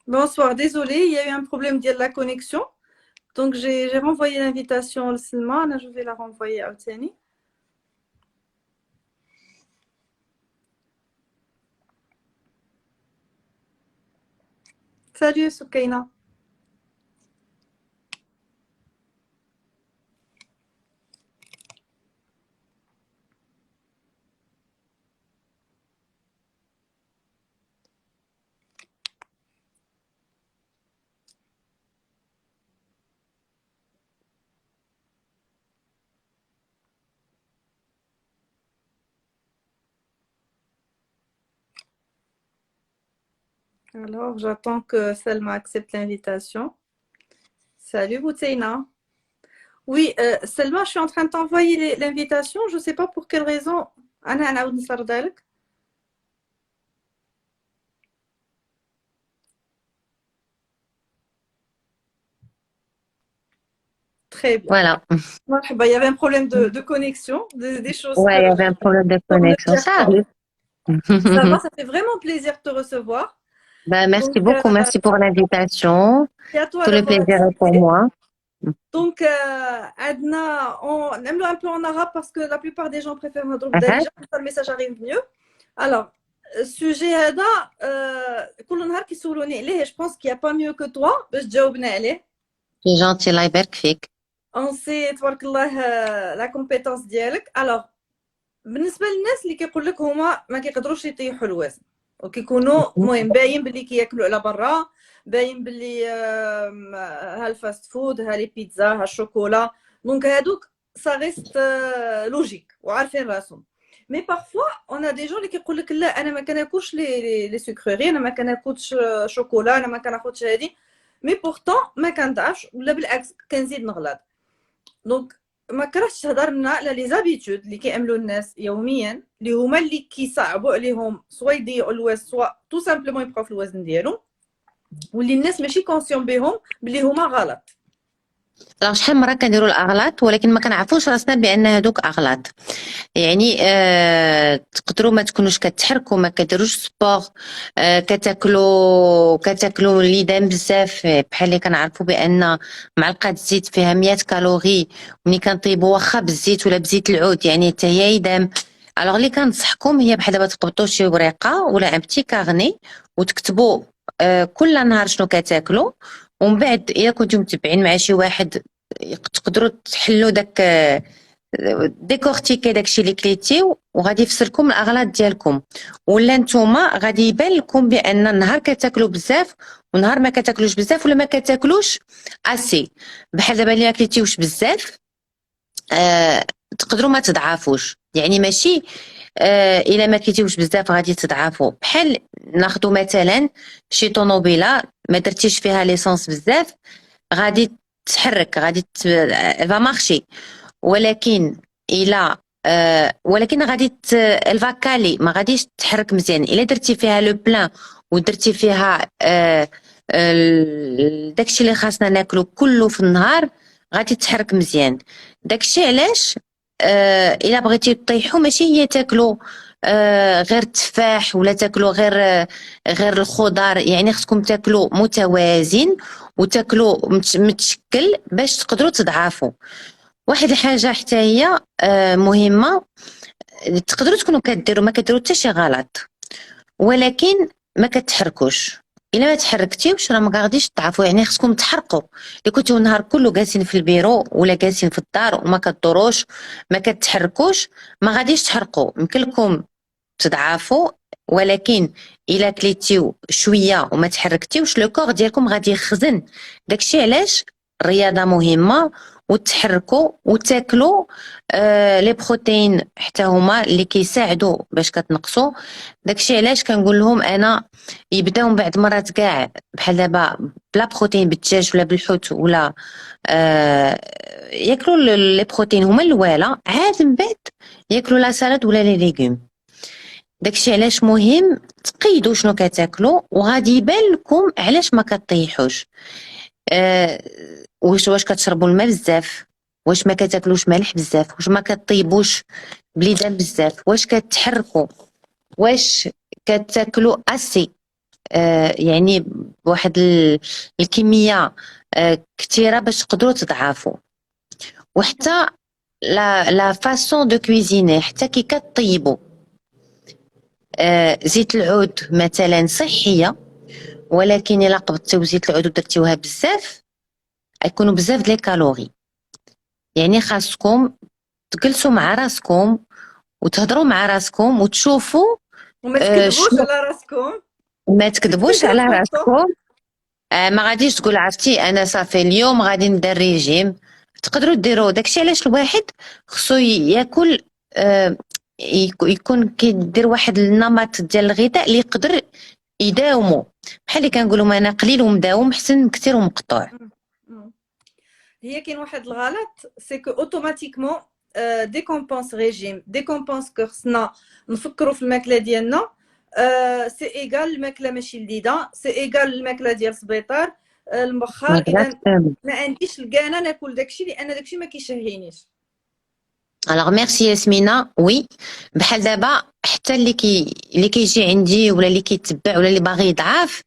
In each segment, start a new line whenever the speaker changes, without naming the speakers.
Bonsoir, désolé, il y a eu un problème de la connexion. Donc j'ai renvoyé l'invitation au Silman, je vais la renvoyer à Otsani. Salut Soukaina. Alors j'attends que Selma accepte l'invitation. Salut Boutseina. Oui, Selma, je suis en train de t'envoyer l'invitation. Je ne sais pas pour quelle raison. Anna نعاود نسردها لك. Très bien.
Voilà.
Il y avait un problème de connexion, des choses que
Ouais, il y avait un problème de
on ne
connexion.
gère
Ça
pas.
arrive.
Ça va, ça fait vraiment plaisir de te recevoir.
Ben, merci
Donc,
beaucoup. Merci pour l'invitation.
c'est à toi
Tout le
d'avoir
plaisir est pour
accepté.
moi.
Donc, Adna, on aime un peu en arabe parce que la plupart des gens préfèrent Hadroub
Uh-huh.
Darija, comme ça le message arrive mieux. Alors, sujet هذا كل نهار كيسولوني عليه, je pense qu'il n'y a pas mieux que toi باش تجاوبنا عليه.
C'est gentil, الله يبارك فيك.
On sait تبارك الله la compétence ديالك. Alors, بالنسبة للناس اللي كيقول لك هما ما كيقدروش يطيحوا الوزن وكيكونوا المهم باين باللي كياكلوا على برا, باين باللي ها الفاست فود, ها لي بيتزا, ها الشوكولا, دونك هادوك ça reste logique وعارفين راسهم. مي بارفوا اون ا دي جون اللي كيقول لك لا انا ما كناكلش لي سكريري, انا ما كناكلش شوكولا, انا ما كناخذش هادي, مي بورتون ما كنضعفش ولا بالعكس كنزيد نغلط. دونك ما كرهتش تهضر لنا على لي زابيتود اللي كيعملوا الناس يوميا, اللي هما اللي كيصعبوا عليهم سوا يضيعوا الوزن سوا تو سامبلومون يبقاو في الوزن ديالهم, واللي الناس ماشي كونسيون بهم باللي هما غلط.
راه شحال مرة كنديروا الأغلاط ولكن ما كنعرفوش راسنا بأن هادوك أغلاط. يعني تقدروا ما تكونوش كتحركوا, ما كديروش سبور, كتاكلوا اللي دام بزاف, بحال اللي كنعرفوا بأن معلقة زيت فيها 100 كالوري, ملي كنطيبوا واخا بالزيت ولا بزيت العود يعني حتى هي يدام. الوغ اللي كنصحكم هي بحال دابا تقبطوا شي ورقة ولا ان بتي كارني وتكتبوا كل نهار شنو كتاكلوا, ومن بعد الا كنتم متبعين مع شي واحد تقدروا تحلوا داك ديكورتيكي داكشي اللي كليتيو وغادي يفسركم الاغلاط ديالكم, ولا نتوما غادي يبان لكم بان نهار كتاكلوا بزاف ونهار ما كتاكلوش بزاف ولا ما كتاكلوش اسي. بحال دابا اللي كليتيوش بزاف تقدروا ما تضعفوش, يعني ماشي الا ما كليتيوش بزاف غادي تضعفوا. بحال ناخذوا مثلا شي طوموبيله ما درتيش فيها ليسونس بزاف غادي تحرك, غادي فا مارشي, ولكن الى ولكن غادي الفاكالي ما غاديش تحرك مزيان. الا درتي فيها لو بلان ودرتي فيها داكشي اللي خاصنا ناكلو كله في النهار غادي تحرك مزيان. داكشي علاش الا بغيتي تطيحوا ماشي هي تاكلوا غير التفاح ولا تاكلوا غير الخضار, يعني خصكم تاكلوا متوازن وتاكلوا متشكل باش تقدروا تضعفوا. واحد الحاجه حتى هي مهمه, تقدروا تكونوا كديروا ما كديروا حتى شي غلط ولكن ما كتحركوش. الا ما تحركتيوش راه ما غاديش تضعفوا, يعني خصكم تحرقوا. اللي كنتو النهار كله جالسين في البيرو ولا جالسين في الدار وما كدوروش ما كتحركوش ما غاديش تحرقوا, يمكن لكم تضعفوا. ولكن الا كليتيو شويه وما تحركتيوش لو كور ديالكم غادي يخزن. داكشي علاش الرياضه مهمه وتحركوا وتاكلوا لي بروتين حتى هما اللي كيساعدوا باش كتنقصوا. داكشي علاش كنقول لهم انا يبداو من بعد مرات كاع بحال دابا بلا بروتين بالدجاج ولا بالحوت ولا ياكلوا لي بروتين هما الاولى, عاد من بعد ياكلوا لا سالاد ولا لي ليغوم. داكشي علاش مهم تقيدوا شنو كتاكلوا وغادي يبان لكم علاش ما كطيحوش. واش كتشربوا الماء بزاف, واش ما كتاكلوش مالح بزاف, واش ما كطيبوش بليدان بزاف, واش كتحركوا, واش كتاكلوا اسي. يعني بواحد الكميه كثيره باش تقدروا تضعفوا. وحتى لا فاسون دو كويزيني، حتى كي كطيبوا زيت العود مثلا صحيه، ولكن الا قبضتيو زيت العود ودرتيوها بزاف يكونوا بزاف د لي كالوري. يعني خاصكم تجلسوا مع راسكم وتهضروا مع راسكم وتشوفوا
وما تكذبوش
شنو.
على راسكم.
ما تكذبوش على
important.
راسكم. ما غاديش تقول عرفتي انا صافي اليوم غادي ندير ريجيم. تقدروا ديروا داكشي علاش الواحد خصو ياكل يكون كيدير واحد النمط ديال الغذاء اللي يقدر يداومو. بحال اللي كنقولوا ما انا قليل ومداوم احسن من كثير ومقطوع.
هي كاين واحد الغلط، سي كو اوتوماتيكمون دي كومبونس ريجيم، دي كومبونس كو خصنا نفكروا في الماكله ديالنا. سي ايغال الماكله ماشي لذيذه، سي ايغال الماكله ديال السبيطار المبخر. اذا ما عنديش الكانه ناكل داكشي لان داكشي ما كيشهينيش.
الوغ ميرسي ياسمينه. وي بحال دابا حتى اللي كيجي عندي ولا اللي كيتبع ولا اللي باغي يضعف،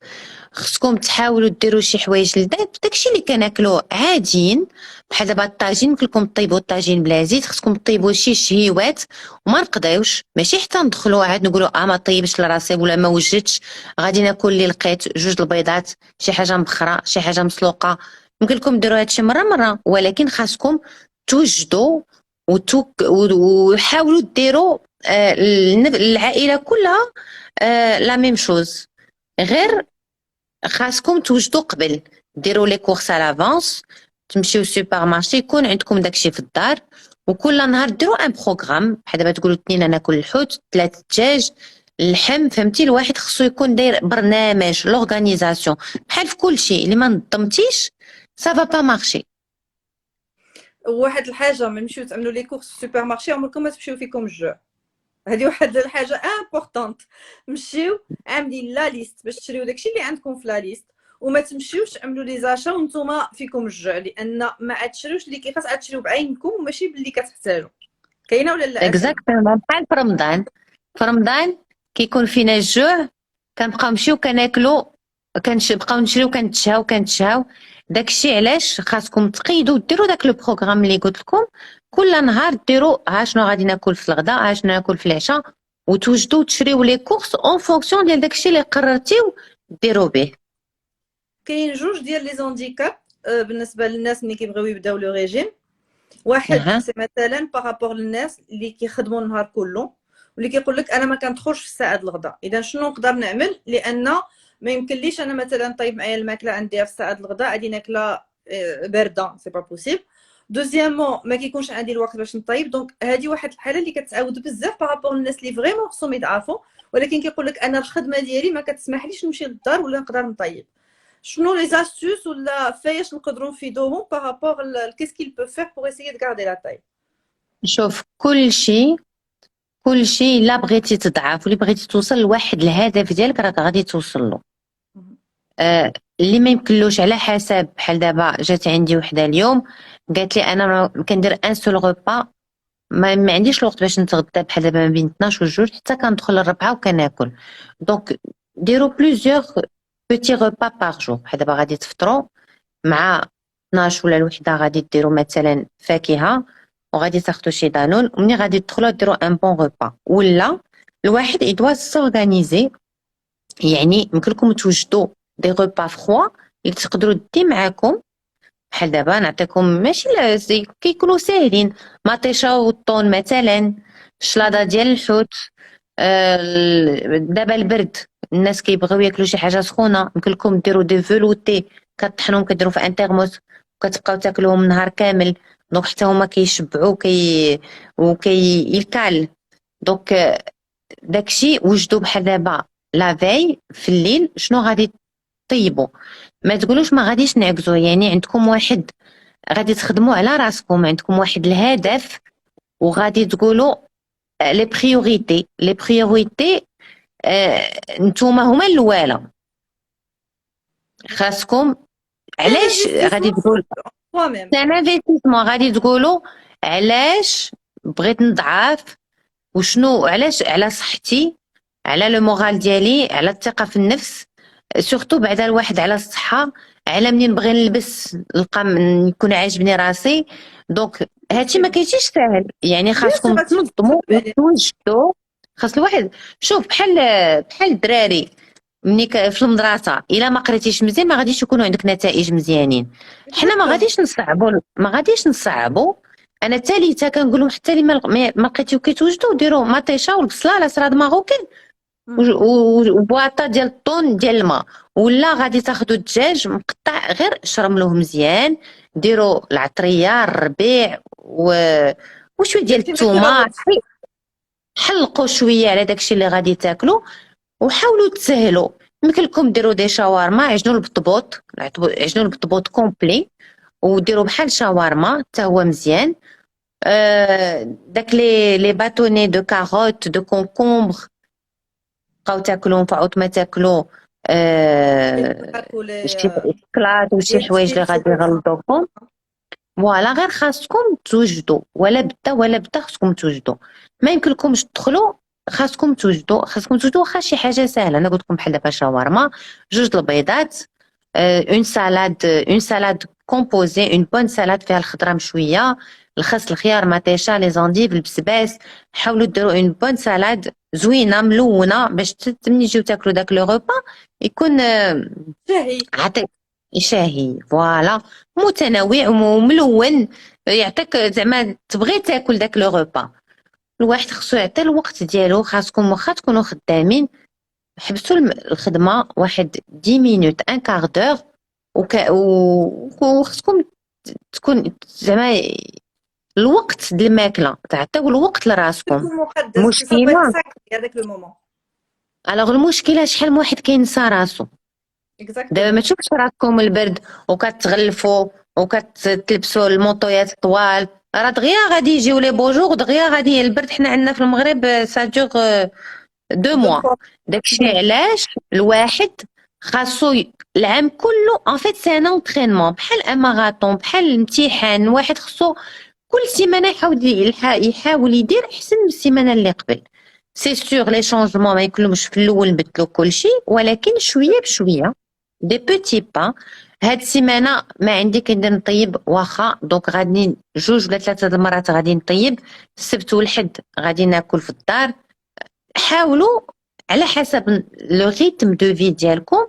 خصكم تحاولوا ديروا شي حوايج لذات داكشي اللي كناكلو عاديين. بحال دابا الطاجين يمكن لكم طيبوا الطاجين بلا زيت، خصكم طيبوا شي شهيوات وما نقضيوش. ماشي حتى ندخلوا عاد نقولوا ما طيبش لراسي ولا ما وجدتش، غادي ناكل اللي لقيت، جوج البيضات، شي حاجه مبخره، شي حاجه مسلوقه. يمكن لكم ديروا هادشي مره، ولكن خاصكم توجدوا وحاولوا ديروا العائله كلها لا ميم شوز. غير خاصكم توجدوا قبل، ديروا لي كورس على لافونس، تمشيو سوبر مارشي يكون عندكم داكشي في الدار، وكل نهار ديروا ان بروغرام. بحال دابا تقولوا 2 انا ناكل الحوت، 3 الدجاج، اللحم. فهمتي الواحد خصو يكون داير برنامج، لورغانيزاسيون. بحال في كل شيء اللي ما نظمتيش سافا با مارشي.
واحد الحاجه ما نمشيو تعملوا لي كورس في السوبر مارشي عمركم ما تمشيو فيكم الجوع. هذه واحد الحاجه امبورطونت. مشيو عاملين لا ليست باش تشريو داكشي اللي عندكم في لا ليست، وما تمشيوش تعملوا لي زاشا وانتم فيكم الجوع، لان ما عاد اللي كيخاص عاد تشريو بعينكم وماشي باللي كتحتاجوا. كاينه ولا لا؟
اكزاكتومون. بحال في رمضان كيكون فينا الجوع كنبقاو نمشيو كناكلو، كنبقاو نشريو كنتشهاو. داكشي علاش خاصكم تقيدوا ديروا داك لو بروغرام اللي قلت لكم. كل نهار ديروا ها شنو غادي ناكل في الغداء، ها شنو ناكل في العشاء، وتوجدوا تشريو لي كورس اون فونكسيون ديال داكشي اللي قررتيو ديروا به.
كاين جوج ديال لي زونديكاب بالنسبه للناس اللي كيبغيو يبداو لو ريجيم. واحد سي مثلا بارابور للناس اللي كيخدموا النهار كله واللي كيقول لك انا ما كندخلش في الساعه الغداء. اذا شنو نقدر نعمل؟ لان ما يمكنليش انا مثلا طيب معايا الماكله عندي في الساعه الغداء غادي ناكلها بارده، سي با بوسيبل. دوزيامون ما كيكونش عندي الوقت باش نطيب. دونك هذه واحد الحاله اللي كتعاود بزاف بارابور للناس اللي فريمون خصهم يضعفوا، ولكن كيقول لك انا الخدمه ديالي ما كتسمحليش نمشي للدار ولا نقدر نطيب. شنو لي زاستوس ولا فايش نقدروا نفيدوهم بارابور كيس كيل بو فير بور اسيي دو غاردي لا تاي؟
شوف كل شيء الا بغيتي تضعف ولا بغيتي توصل لواحد الهدف ديالك راك غادي توصل له. اللي ما يمكنلوش على حسب. بحال دابا جات عندي وحده اليوم قالت لي انا كندير ان سول غوبا، ما عنديش الوقت باش نتغدى. بحال دابا ما بين 12 و 2 حتى كندخل للربعه وكناكل. دونك ديروا بليزيور بوتي غوبا باغ جور. بحال دابا غادي تفطروا مع 12 ولا الوحده غادي ديروا مثلا فاكهه وغادي تاخذوا شي دانون، ومني غادي تدخلوا ديروا ان بون غوبا. ولا الواحد يدوا سورغانيزي، يعني يمكن لكم توجدوا دي غوبا فخوا اللي تقدروا دي معاكم. بحال دابا نعطيكم ماشي كيكونوا ساهلين، مطيشه والطون مثلا، الشلاضه ديال الحوت. دابا البرد الناس كيبغيو ياكلوا شي حاجه سخونه، يمكن لكم ديروا دي فلوتي كطحنوهم كديروا في ان تيرموس وكتبقاو تاكلوهم نهار كامل. دونك حتى هما كيشبعوا يكال. دونك داكشي وجدوا. بحال دابا لافاي في الليل شنو غادي طيبوا؟ ما تقولوش ما غاديش نعكزوا. يعني عندكم واحد غادي تخدموا على راسكم، عندكم واحد الهدف وغادي تقولوا لي بريوريتي نتوما هما الاولى. خاصكم علاش غادي تقول انفستيسمون، غادي تقولوا علاش بغيت نضعف وشنو، علاش على صحتي، على لو مورال ديالي، على الثقه في النفس. سورتو بعدا الواحد على الصحة، على منين نبغي نلبس نلقى يكون عاجبني راسي. دونك هادشي ما كيجيش ساهل، يعني
بيان سور
خاصكم
هادشي
تنظموا
تخدمي عليه.
وتوجدوا. خاص الواحد شوف بحال الدراري ملي في المدرسة الا ما قريتيش مزيان ما غاديش يكونوا عندك نتائج مزيانين. حنا ما غاديش نصعبوا. انا الثالثه كنقول لهم حتى اللي ما لقيتيو كيتوجدوا ديروا مطيشه والبصله لا سراد ماروكان وبواطه ديال الطون ديال الماء، ولا غادي تاخذوا الدجاج مقطع غير شرملوه مزيان، ديروا العطريه الربيع وشويه ديال الثومه، حلقوا شويه على داكشي اللي غادي تاكلوا وحاولوا تسهلوا. يمكن لكم ديروا دي شاورما، عجنوا البطبوط، عجنوا البطبوط كومبلي وديروا بحال شاورما حتى هو مزيان. داك لي باتوني دو كاروت دو كونكومبر بقاو تاكلوهم فعوض ما تاكلوا شي شوكولات وشي حوايج اللي غادي يغلطوكم. فوالا غير خاصكم توجدوا، ولا بدا خاصكم توجدوا. ما يمكن لكمش تدخلوا، خاصكم توجدوا واخا شي حاجه سهله. انا قلت لكم بحال دابا شاورما، جوج البيضات، اون سالاد كومبوزي، اون بون سالاد فيها الخضره مشويه، الخس الخيار مطيشه لي زانديف البسباس. حاولوا ديروا اون بون سالاد زوينه ملونه باش ملي تجيو تاكلوا داك لو روبا يكون
شهي
عطيك شاهي. فوالا متنوع وملون، يعطيك زعما تبغي تاكل داك لو روبا. الواحد خصو يعطي الوقت ديالو. خاصكم واخا تكونوا خدامين حبسوا الخدمه واحد 10 مينوت ان كار دور، وخصكم تكون زعما الوقت ديال الماكله تعطيو الوقت لراسكم.
مشكله
المشكله شحال من واحد كينسى راسو. دابا ما تشوفش راكم البرد وكتغلفوا وكتلبسوا المونطويات طوال، راه دغيا غادي يجيو لي بوجور دغيا غادي البرد. حنا عندنا في المغرب سا دور 2 موا. داكشي علاش الواحد خاصو العام كله ان فيت سي ان اونطرينمون بحال ان ماراطون بحال الامتحان. واحد خصو كل سيمانه يحاول يدير احسن من السيمانه اللي قبل. سي سور لي شونجمون ما يكونوش في الاول نبدلو كلشي، ولكن شويه بشويه دي بوتي با. هاد السيمانه ما عندي كندير نطيب واخا، دونك غادي 2 ولا 3 المرات غادي نطيب، السبت والحد غادي ناكل في الدار. حاولوا على حسب لو ريتم دو في ديالكم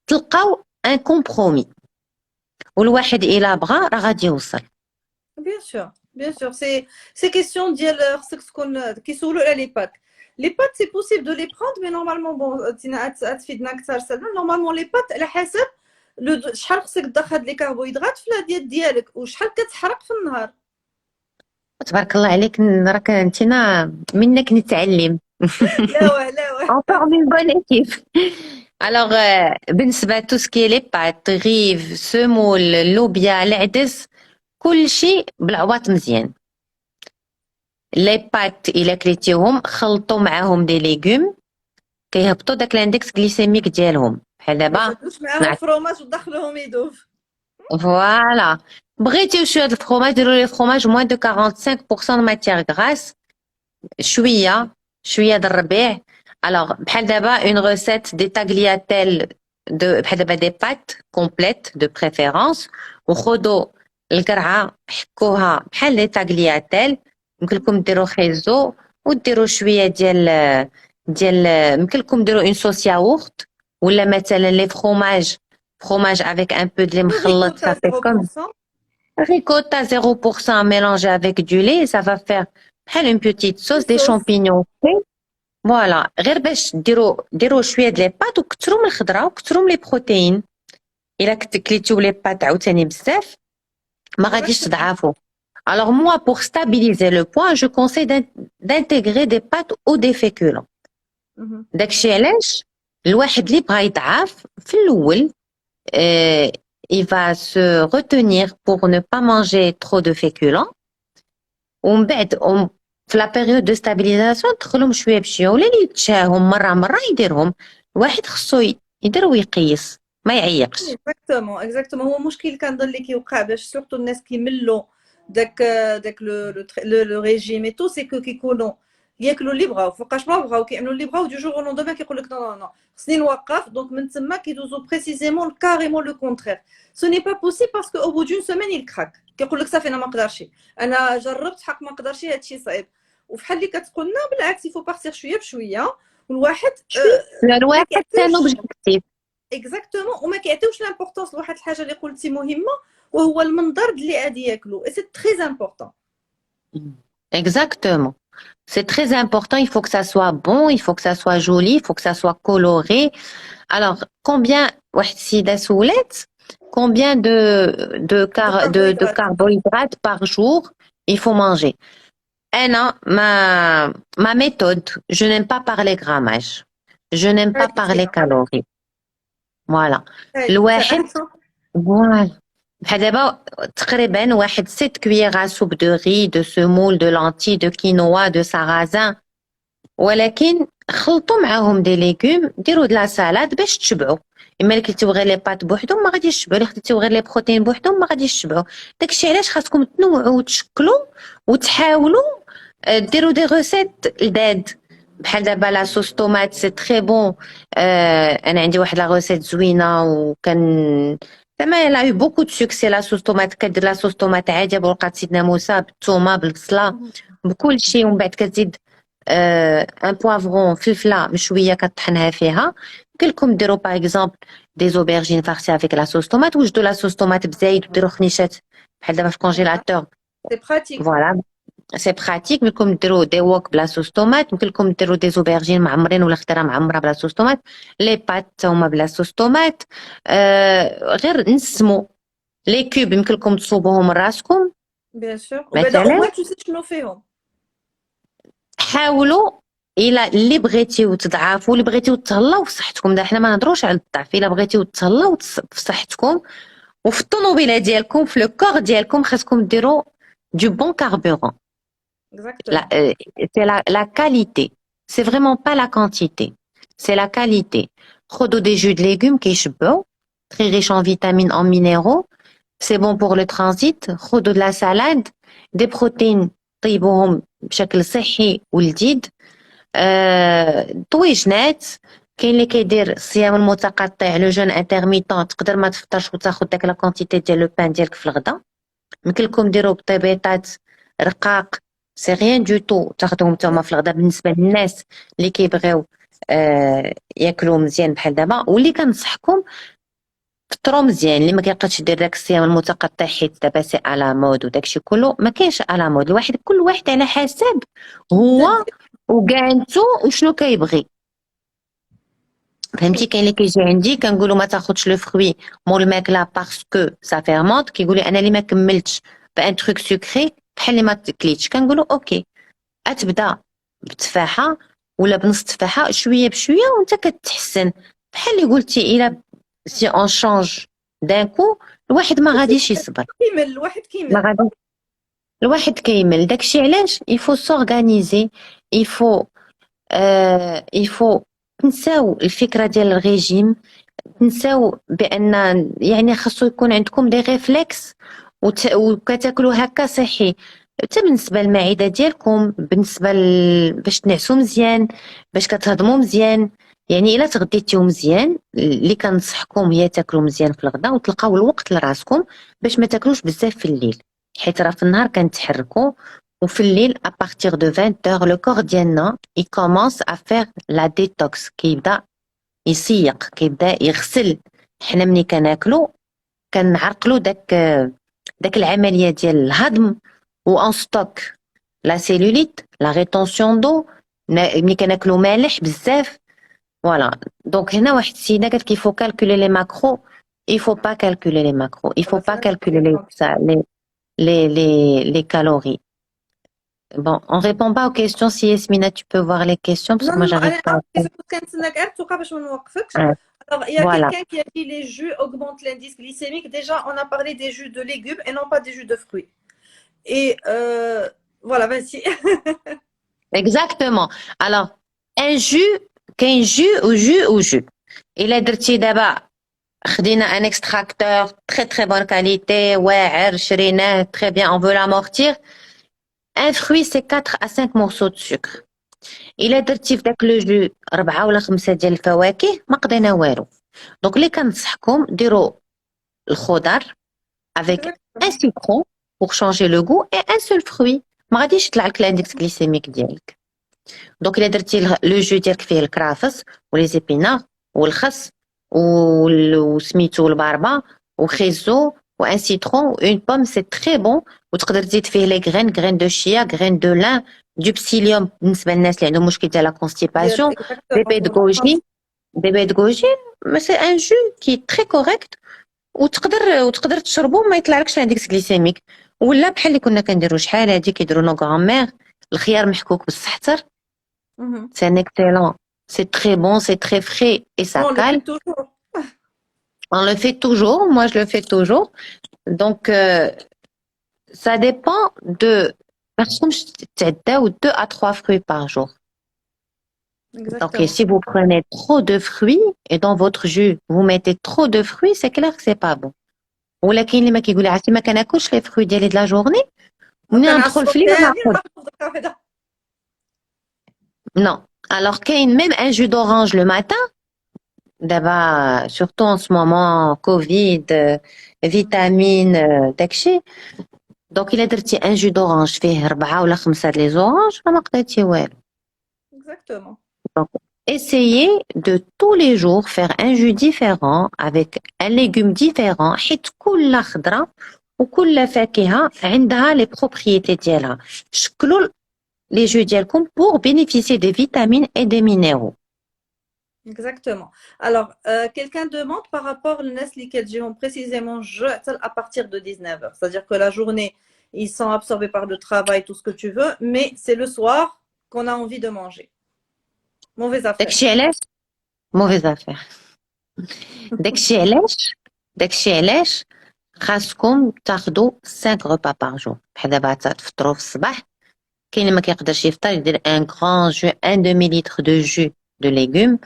تلقاو ان كومبرومي، والواحد الا بغى راه غادي يوصل.
بيان سور سي كيسيون ديال خصك تكون كيسولوا على لي بات سي بوسيبل دو لي بروند مي نورمالمون بون تينا تفيدنا اكثر سلمى. نورمالمون لي بات على حسب شحال خصك تدخل هاد لي كربوهيدرات في الديال ديالك وشحال كتحرق في النهار.
تبارك الله عليك، راك انتنا منك نتعلم.
لا واه
on forme une bonne équipe. Alors بالنسبه تو سكي لي بات ريف سمول اللوبيا العدس كلشي بالعواط مزيان. لي بات الا كليتيهم خلطوا معاهم دي ليغوم كيهبطوا داك الاندكس غليسيميك ديالهم. بحال دابا
تدوش معاهم الفرomage وتدخلوهم يدوب.
فوالا بغيتيو شويه د الفرomage ديروا لي فرomage موان دو 45% de matière grasse، شويه د الربيع. الوغ بحال دابا اون روسيت دي تاغلياتيل دو بحال دابا دي بات كومبليت دو بريفيرونس، وخذوا القرعه حكوها بحال لي تاغلياتيل. يمكن لكم ديروا خيزو وديروا شويه ديال يمكن لكم ديروا اون صوص ياغورت، ولا مثلا لي fromage avec un peu de lait مخلط. Ça fait comme ricotta 0% mélangé avec du lait, ça va faire une petite sauce, des champignons. Voilà, غير باش ديروا شويه د لي بات وكثروا من الخضره وكثروا من لي بروتين. الا كليتيو لي بات عاوتاني بزاف ما غاديش تضعفوا. Alors moi pour stabiliser le poids, je conseille d'intégrer des pâtes ou des féculents. داكشي علاش الواحد اللي بغا يضعف في الاول il va se retenir pour ne pas manger trop de féculents. ومن بعد في لا بيريود دو ستابيليزاسيون تدخلهم شويه بشويه، ولا اللي يتشاهم مره يديرهم. الواحد خصو يدير ويقيس ما يعيقش.
اكزاكتومون هو مشكل كنظن اللي كيوقع باش سورتو الناس كيملوا داك لو ريجيم اي تو سي كو كيكونوا ياكلوا اللي بغاو فوقاش ما بغاو كيعملوا اللي بغاو دو جور او لوندومان كيقول لك نو نو نو خصني نوقف دونك من تما كيدوزو بريسيزيمون كاريمون لو كونترير سو ني با بوسيبل باسكو او بو دون سيمين يلكراك كيقول لك صافي انا ما نقدرش انا جربت حق ما نقدرش هادشي صعيب وفحال اللي كتقولنا بالعكس يفو بارتير شويه بشويه والواحد ما
الواحد كان
كيعطيوش
اوبجيكتيف.
اكزاكتومون وما كيعطيوش لامبورطونس لواحد الحاجه اللي قلتي مهمه وهو المنظر اللي غادي ياكلوا اي سي تري امبورطون.
Exactement. C'est très important, il faut que ça soit bon, il faut que ça soit joli, il faut que ça soit coloré. Alors, combien de carbohydrates par jour il faut manger? Ma méthode, je n'aime pas parler grammage. Je n'aime pas parler calories. Voilà. الواحد voilà. بحال دابا تقريبا واحد 6 cuillères à soupe de riz, de semoule, de lentilles, de quinoa, de sarrasin. ولكن خلطوا معاهم دي ليغوم ديروا د لا سالاد باش تشبعوا. اما اللي كلتيو غير لي بات بوحدهم ما غاديش تشبعوا، اللي خديتيو غير لي بروتين بوحدهم ما غاديش تشبعوا. داكشي علاش خاصكم تنوعوا وتشكلوا وتحاولوا ديروا دي روسيت لداد. بحال دابا لا صوص طوماط سي تري بون. انا عندي واحد لا روسيت زوينه وكان زعما لا يو بوكو دو سوكسي. لا صوص طوماط كدير لا صوص طوماط عاديه بورقه سيدنا موسى بالثومه بالبصله بكل شيء ومن بعد كتزيد ان بوافرون فلفله مشويه كطحنها فيها. كلكم ديروا باغ اكزومبل دي زوبرجين فارسي افيك لا صوص طوماط وجدوا لا صوص طوماط بزايد وديروا خنيشات بحال دابا في كونجيلاتور.
سي براتيك
فوالا سي براتيك. ممكن ديروا دي ووك بلا صوص طوماط، ممكن لكم ديروا دي زوبرجين معمرين ولا خضره معمره بلا صوص طوماط، لي بات هما بلا صوص طوماط. غير نسمو لي كوب يمكن لكم تصوبوهم من راسكم
بيان سور وبعدا او موان تو سي شنو فيهم.
حاولوا الا اللي بغيتيو تضعفوا اللي بغيتيو تهلاو في صحتكم. دا حنا ما نهضروش على الضعف. الا بغيتيو تهلاو في صحتكم وفي الطوموبيله ديالكم في لو كور ديالكم خاصكم ديروا دو بون كاربورون. C'est la qualité. C'est vraiment pas la quantité. C'est la qualité. خدوا des jus de légumes qui يشبعوا, très riches en vitamines, en minéraux. C'est bon pour le transit. خدوا de la salade, des protéines طيبوهم بشكل صحي ولذيذ. طويجنات. كاين اللي كيدير الصيام المتقطع لو جون انترميتون، تقدر ما تفطرش وتاخذ داك لا كونتيتي ديال لو بان ديالك في الغدا. يمكن لكم ديروا بطيبيطات رقاق سي ريان دو تو تاخذوهم نتوما في الغدا بالنسبه للناس اللي كيبغيو ياكلوا مزيان بحال دابا. واللي كنصحكم فطروا مزيان. اللي ما كيبقاش يدير داك الصيام المتقطع حيت دابا سي على مود وداكشي كله ما كاينش على مود. الواحد كل واحد على حسب هو وكانتو وشنو كيبغي. فهمتي؟ كاين اللي كيجي عندي كنقولوا ما تاخذش لو فروي مول الماكله باسكو سا فيرمونت، كيقول لي انا اللي ما كملتش بان تروك سكري بحال اللي ما تكليتش. كنقولوا اوكي اتبدا بتفاحه ولا بنص تفاحه شويه بشويه وانت كتحسن. بحال اللي قلتي الا سي اون شانج دان كو الواحد ما غاديش يصبر.
كيمل
ما غادي الواحد كيمل. داكشي علاش يفو سورغانيزي يفو تنساو الفكره ديال الريجيم، تنساو بان يعني خاصو يكون عندكم دي ريفلكس وكتاكلوا هكا صحي حتى بالنسبه للمعده ديالكم، بالنسبه باش تنعسوا مزيان، باش كتهضموا مزيان. يعني الا تغديتيو مزيان اللي كنصحكم هي تاكلوا مزيان في الغداء وتلقاو الوقت لراسكم باش ما تاكلوش بزاف في الليل، حيت راه في النهار كنتحركوا وفي الليل à partir de 20h le corps ديالنا il commence à faire la détox. كيبدا يسيق، كيبدا يغسل. حنا ملي كناكلوا كنعرقلوا داك العمليه ديال الهضم و ان ستوك لا سيلوليت لا ريتونسيون دو ملي كناكلوا مالح بزاف. فوالا دونك هنا واحد السيده قالت qu'il faut calculer les macros. il faut pas calculer les macros, il faut pas calculer les calories. Bon, on répond pas aux questions. Si Yasmina, tu peux voir les questions parce que moi j'arrive pas.
كنتسناك غير توقع باش ما نوقفكش. Alors, il y a quelqu'un qui a dit les jus augmentent l'indice glycémique. Déjà, on a parlé des jus de légumes et non pas des jus de fruits. Et voilà, vas-y.
Exactement. Alors, un jus, qu'un jus ou jus ou jus. Il a درتي دابا خدينا un extracteur très très bonne qualité, واعر شريناه très bien, on veut l'amortir. Un fruit, c'est 4 à 5 morceaux de sucre. الا درتي في داك لو جو 4 ولا 5 ديال الفواكه ما قضينا والو. دونك اللي كنصحكم ديروا الخضر avec un
Exactement.
citron pour changer le goût et un seul fruit. ما غاديش يطلع لك l'index glycémique ديالك. دونك الا درتي لو جو ديالك فيه الكرافس ولي زيبينار والخس وسميتو الباربه وخيزو وان سيترون وان بوم سي تري بون. وتقدر تزيد فيه لي غرين دو شيا غرين دو لان دو بسيليوم بالنسبه للناس اللي عندهم مشكل ديال لا كونستيباسيون دي بي دو غوجي دي بي دو غوجي. سي ان جو كي تري كوريكت وتقدر تشربو ما يطلعلكش الاندكس غليسيميك. ولا بحال اللي كنا كنديرو شحال هادي كيديرو نو غرامير الخيار محكوك بالسحتر. C'est un excellent, c'est très bon, c'est très frais et ça
On le
cale.
fait toujours.
On le fait toujours, moi je le fais toujours. Donc ça dépend de personne ou 2 à 3 fruits par jour. Donc
Exactement.
si vous prenez trop de fruits et dans votre jus vous mettez trop de fruits, c'est clair que c'est pas bon. ولا كاين اللي ما كيقول لي عرفتي ما كناكلش لي فروي ديالي د لا جورني ملي ندخل في الليل ناخذ. Non. Alors كاين même un jus d'orange le matin. D'abord, surtout en ce moment, Covid, vitamines, داكشي. Donc il a درتي un jus d'orange فيه 4 ولا 5 les oranges ما قضيتي والو.
Exactement.
Donc essayez de tous les jours faire un jus différent avec un légume différent حيت كل خضرة وكل فاكهة عندها les propriétés ديالها. شكلوا les jus ديالكم pour bénéficier des vitamines et des minéraux.
Exactement. Alors, quelqu'un demande par rapport au Nestlé qui précisément à partir de 19h. C'est-à-dire que la journée, ils sont absorbés par le travail, tout ce que tu veux, mais c'est le soir qu'on a envie de manger. Mauvaise affaire.
Mauvaise affaire. داكشي علاش خاصكم تاخذوا 5 repas par jour. بحال دابا تفطروا في الصباح كاين اللي ما كيقدرش يفطر يدير un grand jus 1 demi-litre de jus de légumes.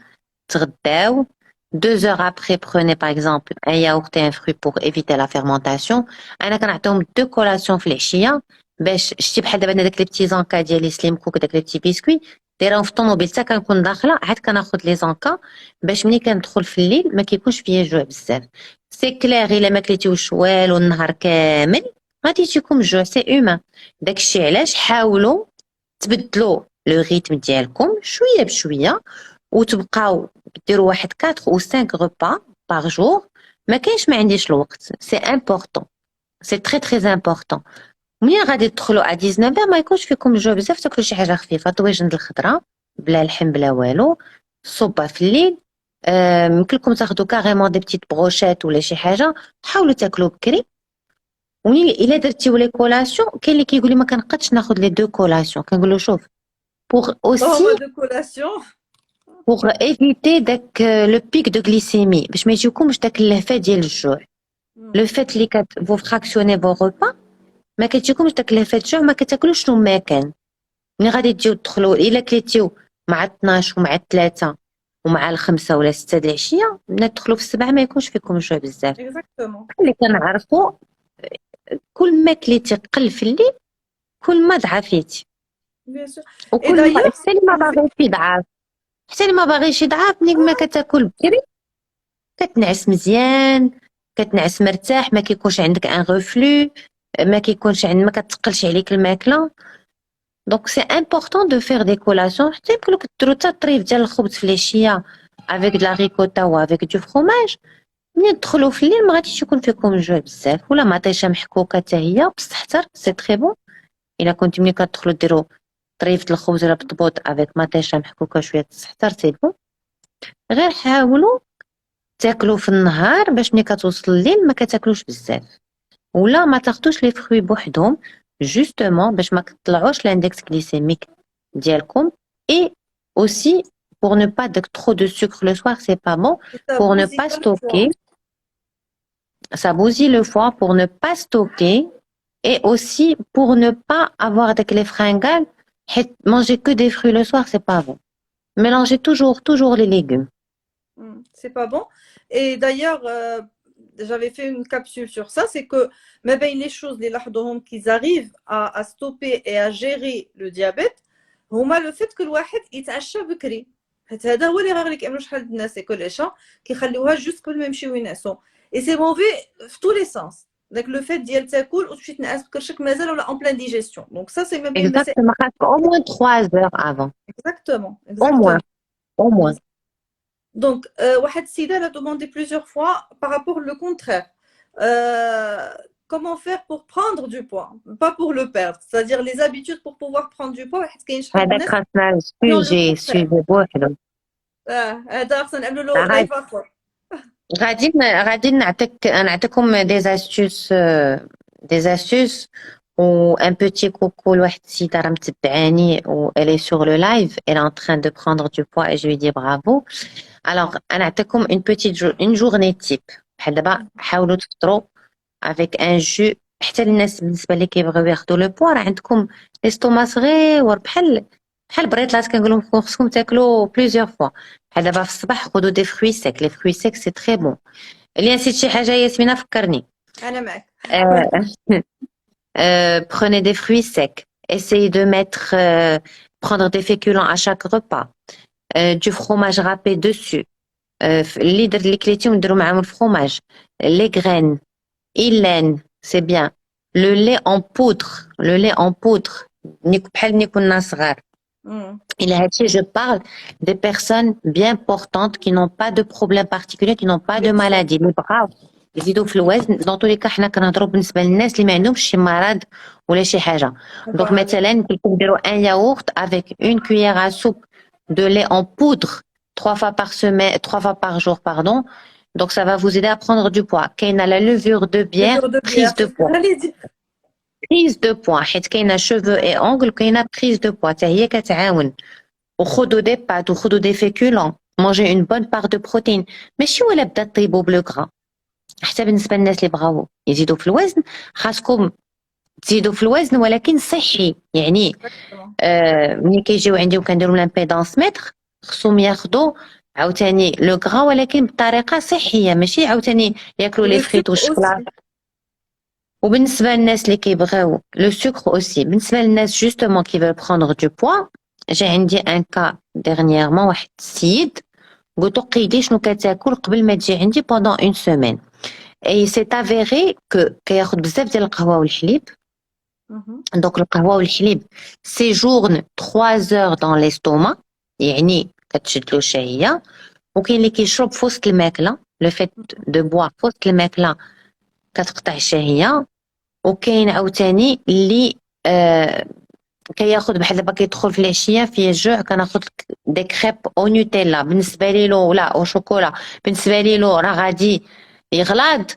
تغداو 2 heures après prenez par exemple un yaourt et un fruit pour éviter la fermentation. انا كنعطيهم 2 collations في العشيه باش شتي بحال دابا داك لي بتي زانكا ديالي سليم كوك داك لي بتي بيسكوي دايرهم في الطوموبيل حتى كنكون داخله عاد كناخذ لي زانكا باش ملي كندخل في الليل ما كيكونش فيا جوع بزاف. سي كلير الا ما كليتيوش والو النهار كامل غادي تجيكم الجوع سي اومان. داكشي علاش حاولوا تبدلوا لو ريتم ديالكم شويه بشويه وتبقاو ديروا واحد 4 ou 5 repas par jour. ما كاينش ما عنديش الوقت سي امبورطون سي تري تري امبورطون. ملي غادي تدخلوا على 19 ما يكونش فيكم الجوع بزاف تاكلوا شي حاجه خفيفه طويجن الخضره بلا لحم بلا والو الصوبه في الليل. يمكن لكم تاخذوا كاريمون دي بتيت بروشيت ولا شي حاجه حاولوا تاكلوا بكري. وملي الا درتيو لي كولاسيون كاين اللي كيقول لي ما كنقدش ناخذ لي 2 كولاسيون كنقول له شوف pour aussi pour éviter داك لو بيك دو غليسيمي باش ما يجيكمش داك اللهفه ديال الجوع. لو فات اللي فو فراكسيوني فو روبا ما كتجيكمش داك اللهفه الجوع ما كتاكلوش شنو ما كان. ملي غادي تجيو تدخلوا الا كليتيو مع 12 ومع 3 ومع 5 ولا 6 د العشيه ملي تدخلوا في 7 ما يكونش فيكم الجوع بزاف. اللي كنعرفوا كل ما كليتي قل في الليل كل ما ضعفيتي. وكل ما حتى اللي ما باغيش يضعف حتى اللي ما باغيش يضعف ملي ما كتاكل بكري كتنعس مزيان كتنعس مرتاح ما كيكونش عندك ان غوفلو ما كيكونش ما كتقلش عليك الماكله. دونك سي امبورطون دو فير دي كولاسيون حتى يمكن لك ديروا حتى الطريف ديال الخبز في العشيه افيك دو لا ريكوتا و افيك دو فروماج. ملي تدخلوا في الليل ما غاديش يكون فيكم الجوع بزاف. ولا مطيشه محكوكه حتى هي بالسحتر سي تري بون. الا كنت ملي كتدخلوا ديروا طريفه الخبز ولا بالطبوط افيك مطيشه محكوكه شويه السحتر سي بون. غير حاولوا تاكلوا في النهار باش ملي كتوصل الليل ما كتاكلوش بزاف ولا ما تاخذوش لي فروي بوحدهم justement باش ما كطلعوش l'index glycémique ديالكم. et aussi pour ne pas de trop de sucre le soir c'est pas bon pour ne pas stocker ça bousille le foie pour ne pas stocker et aussi pour ne pas avoir les fringales. Manger que des fruits le soir c'est pas bon. Mélangez toujours les légumes.
C'est pas bon. Et d'ailleurs j'avais fait une capsule sur ça, c'est que les choses, les qu'ils arrivent à stopper et à gérer le diabète, هما لو فيت كل الواحد يتعشى بكري، حيت هذا هو اللي غيخليك يعملوا شحال د الناس ياكل العشاء كيخليوها جوست قبل ما يمشيو ينعسوا. اي سي موفي في تو لي سونس. داك لو فيت ديال تاكل وتمشي تنعس بكرشك مازال ولا اون بلان ديجيستيون، دونك سا سي ميم ميسي.
Exactement. Au moins 3 heures avant.
اكزاكتومون
Au moins.
اكزاكتومون.
Au moins.
دونك واحد السيده لا دوموندي بليزيور فوا بارابور لو كونترير. Comment faire pour prendre du poids, pas pour le perdre, c'est-à-dire les habitudes pour pouvoir prendre du poids. حيت كاين شحال من
هذاك
الناس
خاصنا
qui ont le
سوجي
contraire.
بوحدو.
هذا خصنا نعملوا له لايف اخر.
غادي نعطيكم des astuces ou un petit coucou لواحد السيدة راه متبعاني و elle est sur le live, elle est en train de prendre du poids et je lui dis bravo. Alors انا نعطيكم une journée type. بحال دابا حاولوا تفطروا avec un jus. حتى الناس بالنسبه اللي كيبغيو ياخذوا لو بوا راه عندكم ليستوما صغير بحال بريطلات كنقول لكم خصكم تاكلوا بليزيور فوا. بحال دابا في الصباح خذوا دي فروي سيك، لي فروي سيك سي تري بون. اللي نسيت شي حاجه ياسمينه فكرني.
انا معك.
Prenez des fruits secs, essayez de mettre prendre des féculents à chaque repas, du fromage râpé dessus, اللي كليتي ونديروا معاهم الفرomage, les graines, Hélène, c'est bien. Le lait en poudre. بحال ني كنا صغار. Il a dit, je parle des personnes bien portantes qui n'ont pas de problème particulier, qui n'ont pas de maladie. Les bras يزيدوا في الوزن. dans tous les cas حنا كنهضروا بالنسبه للناس اللي ما عندهمش شي مرض ولا شي حاجه. donc مثلا كنديروا un yaourt avec une cuillère à soupe de lait en poudre 3 fois par jour, pardon. Donc ça va vous aider à prendre du poids. كاينه la levure de bière, prise de poids. prise de poids حيت كاينه cheveux et ongles, كاينه prise de poids حتى هي كتعاون. وخذوا des pâtes وخذوا des féculents. mangez une bonne part de protéines. ماشي ولا بدا طيبوا بلو غرا. حتى بالنسبه للناس اللي بغاو يزيدوا في الوزن خاصكم تزيدوا في الوزن ولكن صحي. يعني ملي كيجيو عندي وكنديروا لامبيدانس متر خصهم ياخذوا عاوتاني لو غرا ولكن بطريقه صحيه، ماشي عاوتاني ياكلوا لي فريت والشوكولا. وبالنسبه للناس اللي كيبغيو لو سكر اوسي، بالنسبه للناس جوستومون كي فيل بروندر دو بوا، جا عندي ان كا ديرنييرمون واحد السيد قلت له قيدي شنو كتاكل قبل ما تجي عندي بوندون اون سيمين. اي سي افيري كو كياخذ بزاف ديال القهوه والحليب. دونك القهوه والحليب سيجورن 3 heures dans l'estomac، يعني كتشد له الشهيه. وكاين اللي كيشرب في وسط الماكله، لو فيت دو بوا في وسط الماكله كتقطع الشهيه. وكاين عاوتاني اللي كياخذ بحال دابا كيدخل في العشيه فيه الجوع كناخذ دي كريب او نوتيلا، بالنسبه لي ولا او شوكولا بالنسبه لي راه غادي يغلاض.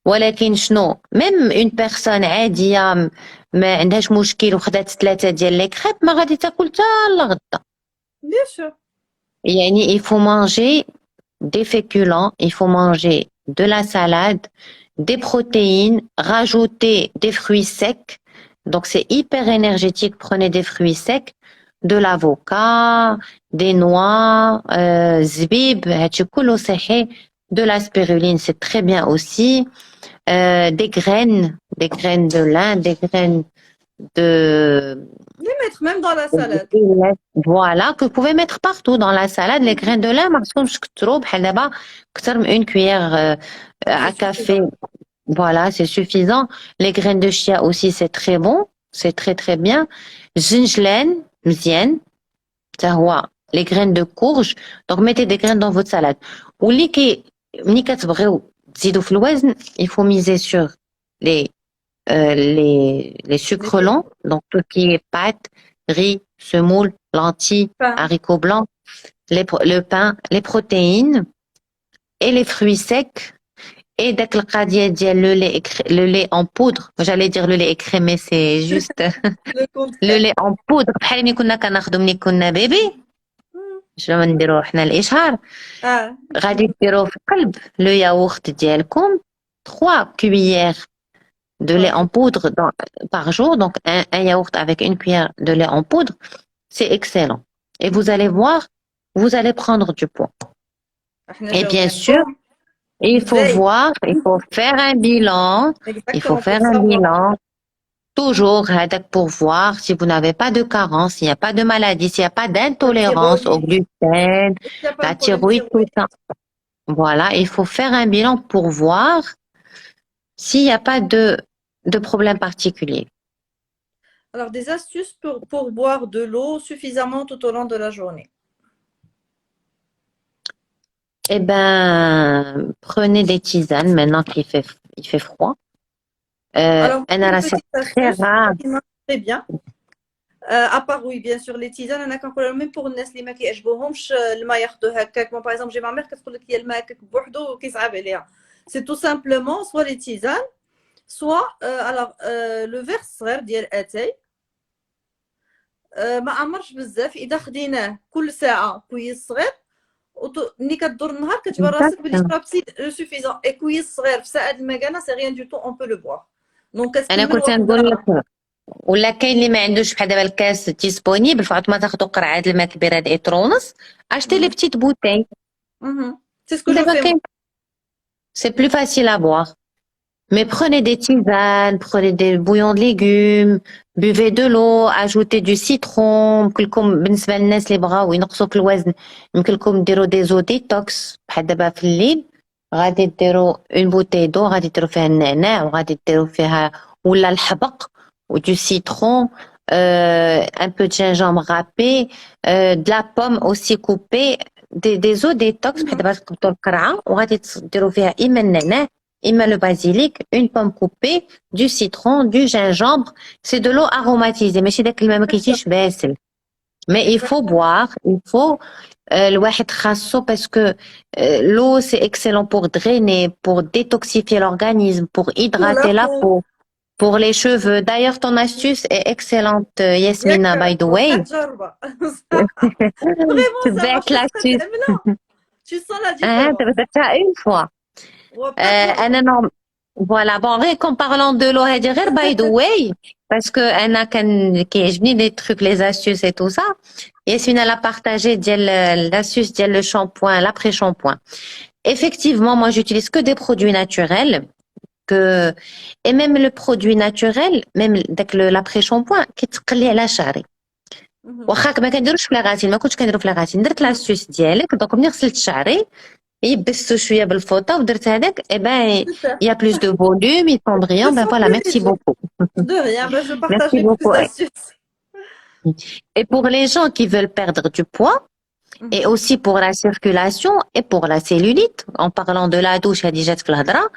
ولكن شنو ميم اون بيرسون عاديه ما عندهاش مشكل وخدات 3 ديال لي كريب ما غادي تاكل حتى الغدا.
بيان سور.
يعني il faut manger des féculents, il faut manger de la salade, des protéines, rajouter des fruits secs. Donc c'est hyper énergétique, prenez des fruits secs, de l'avocat, des noix, zbib, de la spiruline, c'est très bien aussi, des graines de lin, des graines de...
Les mettre même dans la salade.
Voilà, que vous pouvez mettre partout dans la salade. Les graines de lin, une cuillère à café. Voilà, c'est suffisant. Les graines de chia aussi, c'est très bon. C'est très très bien. Gingelène, mzienne. Les graines de courge. Donc, mettez des graines dans votre salade. Ou il faut miser sur les sucres lents. Donc, tout ce qui est pâtes, riz, semoule, lentilles, haricots blancs, le pain, les protéines et les fruits secs. Et dès que le lait en poudre, j'allais dire le lait écrémé, c'est juste le lait en poudre. بحال ملي كنا كناخذو ملي كنا بيبي شنو نديرو حنا الاشهار غادي ديرو في قلب لو ياغورت ديالكم 3 cuillères de lait en poudre par jour. Donc un yaourt avec une cuillère de lait en poudre, c'est excellent. Et vous allez voir, vous allez prendre du poids. Et bien sûr, il faut voir, il faut faire un bilan. Il faut faire un bilan toujours هذاك pour voir si vous n'avez pas de carence, s'il n'y a pas de maladie, s'il n'y a pas d'intolérance au gluten,
Il y a pas
la
de problème
thyroïde, tout ça. Voilà, il faut faire un bilan pour voir s'il n'y a pas de problème particulier.
Alors, des astuces pour boire de l'eau suffisamment tout au long de la journée.
Eh ben, prenez des tisanes maintenant il fait froid.
Alors,
أنا راه
une petite
c'est très
astuce
rare.
qui marche très bien. À part, oui, bien sûr, les tisanes, أنا كنقول même pour الناس اللي ما كيعجبوهمش الماء ياخذوا هكاك. Moi, par exemple, j'ai ma mère كتقول لك هي الماء هكاك بوحدو وكيصعب عليها. C'est tout simplement soit les tisanes, soit alors le verre صغير ديال اتاي ما عمرش بزاف اذا خديناه كل ساعه كويس صغير ملي كدور النهار كتبان راسك بلي شربتي سوفيزون اي كويس صغير في ساعه المكانه سي ريان دو تو اون بو لو بوار دونك
انا
كتكمل
كنت نقول
وحده.
لك ولا كاين اللي ما عندوش بحال دابا الكاس ديسپونيبل فعطما تاخذوا قرعه الماء كبيره د لتر ونص اشتي لي بتيت بوتاي
سي سكو جو
دابا
في.
كاين c'est plus facile à boire. Mais prenez des tisanes, prenez des bouillons de légumes, buvez de l'eau, ajoutez du citron. كلكم بالنسبة للناس اللي بغاو ينقصوا في الوزن يمكن لكم ديروا دي زو ديتوكس بحال دابا في الليل غادي ديروا اون بوتاي دو غادي ديروا فيها النعناع وغادي ديروا فيها ولا الحبق ودو citron, un peu de gingembre râpé, de la pomme aussi coupée, des eaux détox بحال دابا تقبطوا القرعة وغادي ديروا فيها إما النعناع إما le basilic, une pomme coupée, du citron, du gingembre. C'est de l'eau aromatisée. ماشي داك الماء ما كيجيش باسل. Mais il faut boire, il faut الواحد خاصو parce que l'eau c'est excellent pour drainer, pour détoxifier l'organisme, pour hydrater la peau, pour les cheveux. D'ailleurs ton astuce est excellente Yasmina by the way.
Vraiment ça
تبعت
marche
l'astuce.
tu sens la différence.
درتها une fois. انا نورم فوالا بون غير كون بارلون دو لو هادي غير باي ذا واي باسكو انا كيعجبني لي تروك لي زاستيوس اي تو سا ياسمين لا بارطاجي ديال لاستيوس ديال لو شامبوان لابري شامبوان effectivement moi j'utilise que des produits naturels que et même le produit naturel même داك l'après shampoing كيتقلي على شعري واخاك ما كنديروش في لاغاسين ما كنتش كنديرو في لاغاسين درت لاستيوس ديالك دونك ملي غسلت شعري يبستو شويه بالفوطه ودرت هذاك اي بان il y a plus de volume ils sont brillants ben voilà merci beaucoup
de rien ben je partage
merci beaucoup
plus d'astuces.
Et pour les gens qui veulent perdre du poids et aussi pour la circulation et pour la cellulite en parlant de la douche هذه جات في الهضره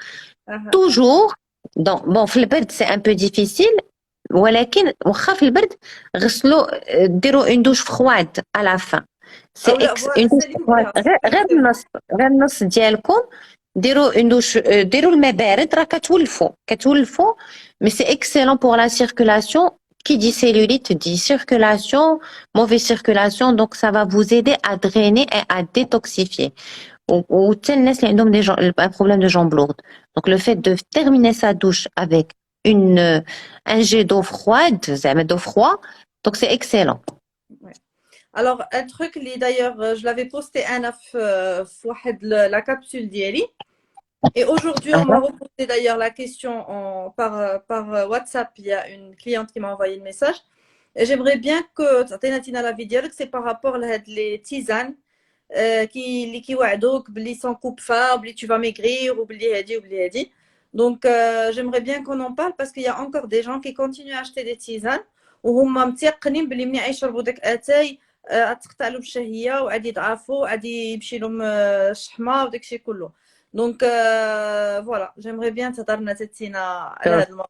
toujours donc bon في البرد c'est un peu difficile ولكن واخا في البرد غسلوا ديروا une douche froide à la fin. C'est une douche froide غير النص ديالكم ديروا une douche ديروا الماء بارد راه كتولفوا mais c'est excellent pour la circulation. Qui dit cellulite dit circulation, mauvaise circulation, donc ça va vous aider à drainer et à détoxifier. Ou الناس اللي عندهم un problème de jambes lourdes. Donc le fait de terminer sa douche avec un jet d'eau froide, d'eau froide, donc c'est excellent.
Ouais. Alors un truc d'ailleurs je l'avais posté la capsule d'hier. Et aujourd'hui, on m'a reposé d'ailleurs la question par WhatsApp. Il y a une cliente qui m'a envoyé le message. Et j'aimerais bien que tu la vidéo, c'est par rapport à les tisanes qui وعدوك بلي sans coupe faim, بلي tu vas maigrir, ou بلي هادي. Donc j'aimerais bien qu'on en parle parce qu'il y a encore des gens qui continuent à acheter des tisanes وهم متيقنين بلي ملي يشربوا داك اتاي تقطع لهم الشهيه وغادي يضعفوا وغادي يمشي لهم الشحمه وداك الشيء كله. Donc voilà, j'aimerais bien تهضرنا تتينا على هذا الموضوع.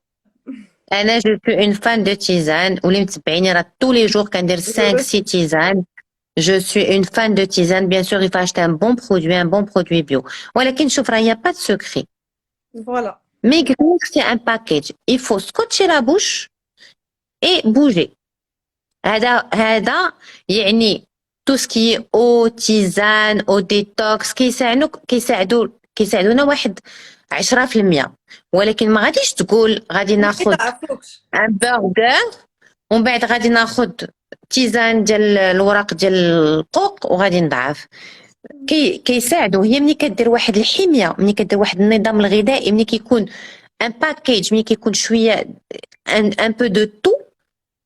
انا je suis une fan de tisane واللي متبعيني راه tous les jours كندير 5-6 tisanes. Je suis une fan de tisane. Bien sûr, il faut acheter un bon produit bio. ولكن شوف راه y a pas de secret.
Voilà.
Maigrir, c'est un package. Il faut scotcher la bouche et bouger. هذا يعني tout ce qui est eau, tisane, eau détox كيساعدونا واحد 10%. ولكن ما غاديش تقول غادي ناخذ ان برجر ومن بعد غادي ناخذ تيزان ديال الوراق ديال القوق وغادي نضعف. كيساعدوا هي ملي كدير واحد الحميه ملي كدير واحد النظام الغذائي ملي كيكون ان باكيج ملي كيكون شويه ان بو دو تو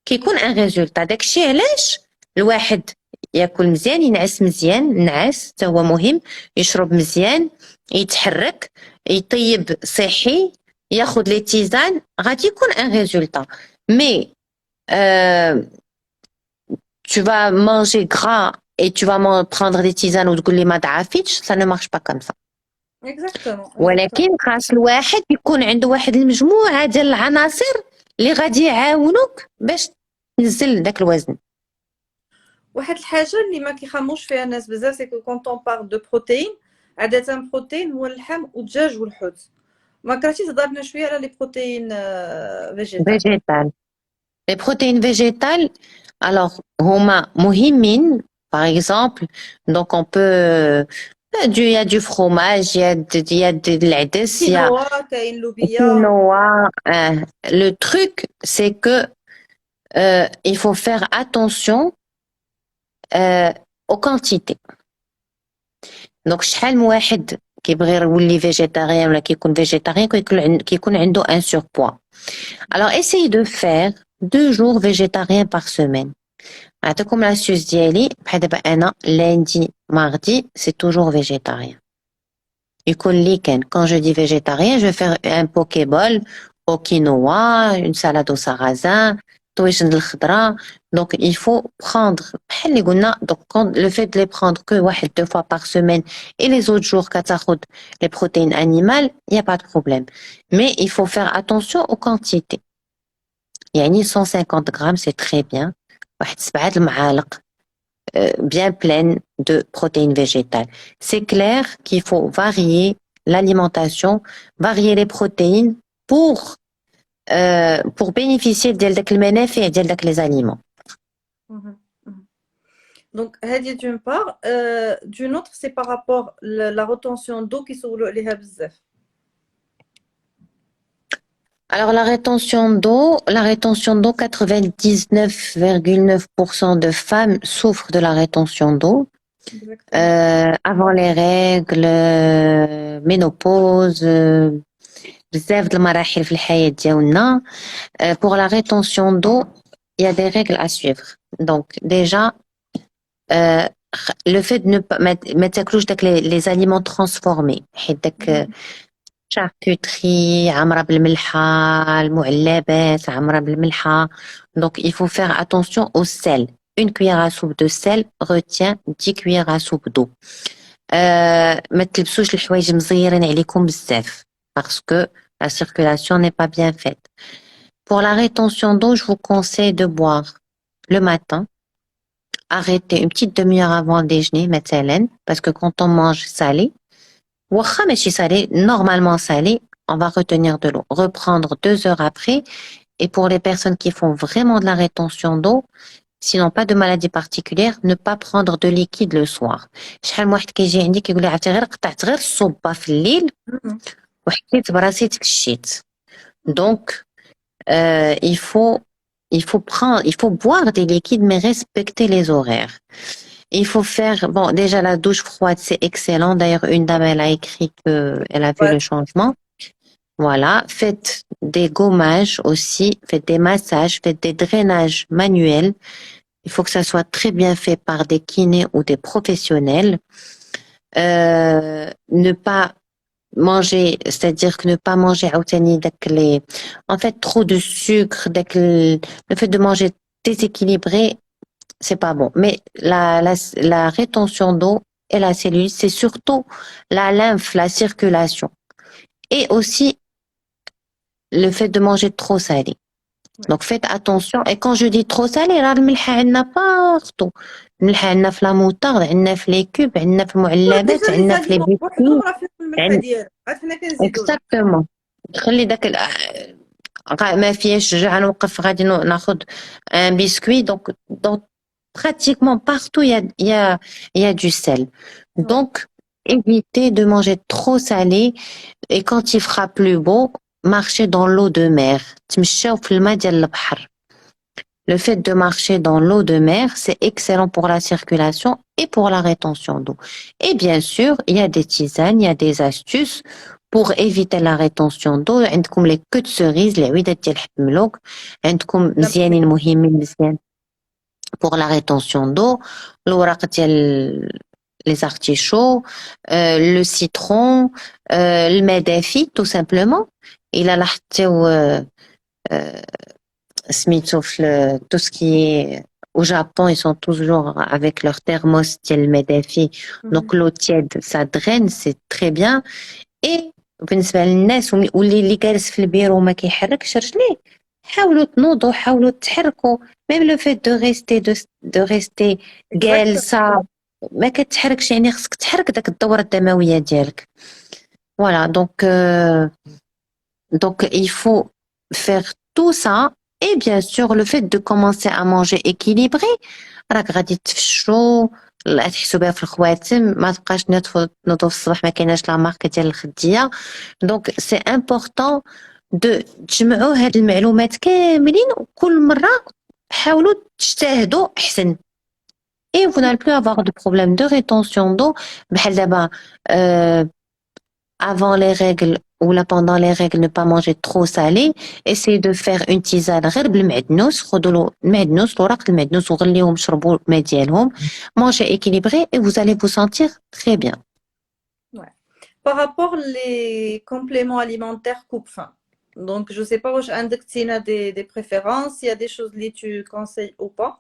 كيكون ان ريزولتا. داكشي علاش الواحد ياكل مزيان، ينعس مزيان، النعاس حتى هو مهم، يشرب مزيان، يتحرك، يطيب صحي، ياخذ لي تيزان، غادي يكون ان ريزولتا. مي tu vas manger gras et tu vas prendre des tisanes وتقول لي ما ضعفتش، ça ne marche pas comme ça.
Exactement.
ولكن خاص الواحد يكون عنده واحد المجموعة ديال العناصر اللي غادي يعاونوك باش تنزل داك الوزن.
واحد الحاجه اللي ما كيخموش فيها الناس بزاف سي كو كونطون بار دو بروتين، عاده بروتين هو اللحم والدجاج والحوت. ما كرهتي تهضر لنا شويه على لي بروتين فيجيتال؟
végétal. Les protéines végétales, alors هما مهمين. Par exemple, donc on peut il y a du fromage, il y a de العدس, il y a
كينوا، كاين لوبيا.
quinoa. Le truc, c'est que il faut faire attention aux quantités. Donc شحال من واحد كيبغي يولي végétarien ولا كيكون végétarien كيكون عنده un surpoids. Alors essayez de faire 2 jours végétariens par semaine. نعطيكم l'astuce ديالي. بحال دابا انا lundi mardi c'est toujours végétarien. يكون لي كان quand je dis végétarien je vais faire un pokéball au quinoa, une salade au sarrasin, طويجن الخضرا. Donc il faut prendre بحال اللي قلنا. Donc quand le fait de les prendre que 1-2 fois par semaine et les autres jours كتاخد les protéines animales, il y a pas de problème. Mais il faut faire attention aux quantités. يعني 150 grammes c'est très bien. واحد 7 المعالق bien pleines de protéines végétales. C'est clair qu'il faut varier l'alimentation, varier les protéines pour bénéficier de المنافع ديال داك les aliments.
Donc هذه d'une part. D'une autre c'est par rapport la retention d'eau كيسولوا عليها بزاف.
Alors la rétention d'eau, 99,9% de femmes souffrent de la rétention d'eau. Avant les règles, ménopause, بزاف د المراحل في الحياة ديالنا. Pour la rétention d'eau, il y a des règles à suivre. Donc déjà, le fait de ne pas mettre les aliments transformés, حيت داك charcuterie عامرة بالملحة، المعلبات عامرة بالملحة. Donc il faut faire attention au sel. Une cuillère à soupe de sel retient 10 cuillères à soupe d'eau. ما تلبسوش الحوايج مزيرين عليكم بزاف parce que la circulation n'est pas bien faite. Pour la rétention d'eau, je vous conseille de boire le matin. Arrêtez une petite demi-heure avant le déjeuner مثلا, parce que quand on mange salé, واخا ماشي salé, normalement salé, on va retenir de l'eau. Reprendre 2 heures après. Et pour les personnes qui font vraiment de la rétention d'eau, sinon pas de maladie particulière, ne pas prendre de liquide le soir. شحال من واحد كيجي عندي كيقول لي عرفتي غير قطعت غير الصوبه في الليل وحطيت براسي تكشيت. Donc il faut boire des liquides mais respecter les horaires. Il faut faire, bon, déjà la douche froide c'est excellent. D'ailleurs une dame elle a écrit qu'elle a vu le changement. Voilà, faites des gommages aussi, faites des massages, faites des drainages manuels. Il faut que ça soit très bien fait par des kinés ou des professionnels. Ne pas manger, c'est-à-dire que ne pas manger en fait trop de sucre, le fait de manger déséquilibré, c'est pas bon. Mais la rétention d'eau et la cellulite, c'est surtout la lymphe, la circulation. Et aussi le fait de manger trop salé. Donc faites attention. Et quand je dis trop salé, راه الملح عندنا partout. الملح عندنا في لا موطارد، عندنا في لي كوب، عندنا في المعلبات، عندنا في لي بيسكوي. Exactement. خلي داك ما فيهاش رجع نوقف غادي ناخذ un biscuit. Donc pratiquement partout il y a du sel. Donc évitez de manger trop salé. Et quand il fera plus beau, marcher dans l'eau de mer. تمشاو في الماء ديال البحر. Le fait de marcher dans l'eau de mer, c'est excellent pour la circulation et pour la rétention d'eau. Et bien sûr, il y a des tisanes, il y a des astuces pour éviter la rétention d'eau. عندكم les queues de cerise العويدات ديال حب ملوك عندكم مزيانين مهمين مزيان pour la rétention d'eau. الوراق ديال les artichauts, le citron, الماء دافي tout simplement. إلا لاحظتوا سميتو في tout ce qui est au Japon, ils sont toujours avec leur thermos ديال الماء دافي. Donc l'eau tiède, ça draine, c'est très bien. Et بالنسبة للناس واللي جالس في البيرو وما كيحركش رجليه، حاولوا تنوضوا، حاولوا تحركوا. même le fait de rester جالسة ما كتحركش، يعني خصك تحرك داك الدورة الدموية ديالك. Voilà, donc il faut faire tout ça. Et bien sûr, le fait de commencer à manger équilibré, راك غادي تفشوا تحسوا بها في الخواتم، ما تبقاش تنوضوا في الصباح ما كايناش لا مارك ديال الخديه. دونك سي امبورطون دو تجمعوا هاد المعلومات كاملين، وكل مره حاولوا تجتهدوا احسن. Et vous n'allez plus avoir de problème de rétention d'eau. بحال دابا avant les règles ou là pendant les règles, ne pas manger trop salé. Essayez de faire une tisane غير بالمعدنوس، خذوا له المعدنوس، وراق المعدنوس وغليوهم شربوا الماء ديالهم. Mangez équilibré et vous allez vous sentir très bien.
Ouais. Par rapport les compléments alimentaires coupe-faim. Donc je sais pas واش عندك تينا des préférences, il y a des choses que tu conseilles ou pas?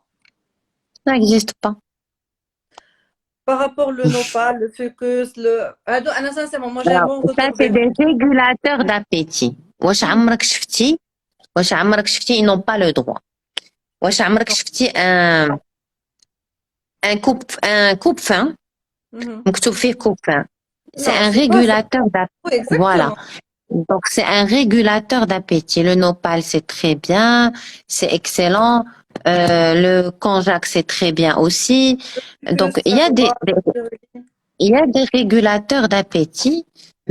Ça n'existe pas.
Par rapport le nopal, le fucus, le انا sincèrement moi j'ai un bon
Ça
retour
c'est des régulateurs d'appétit. واش عمرك شفتي ils n'ont pas le droit. واش عمرك شفتي un coupe-faim مكتوب فيه coupe-faim. C'est un régulateur d'appétit.
Oui,
Voilà. Donc c'est un régulateur d'appétit. Le nopal c'est très bien, c'est excellent. Le konjac c'est très bien aussi. Donc il y a des régulateurs d'appétit,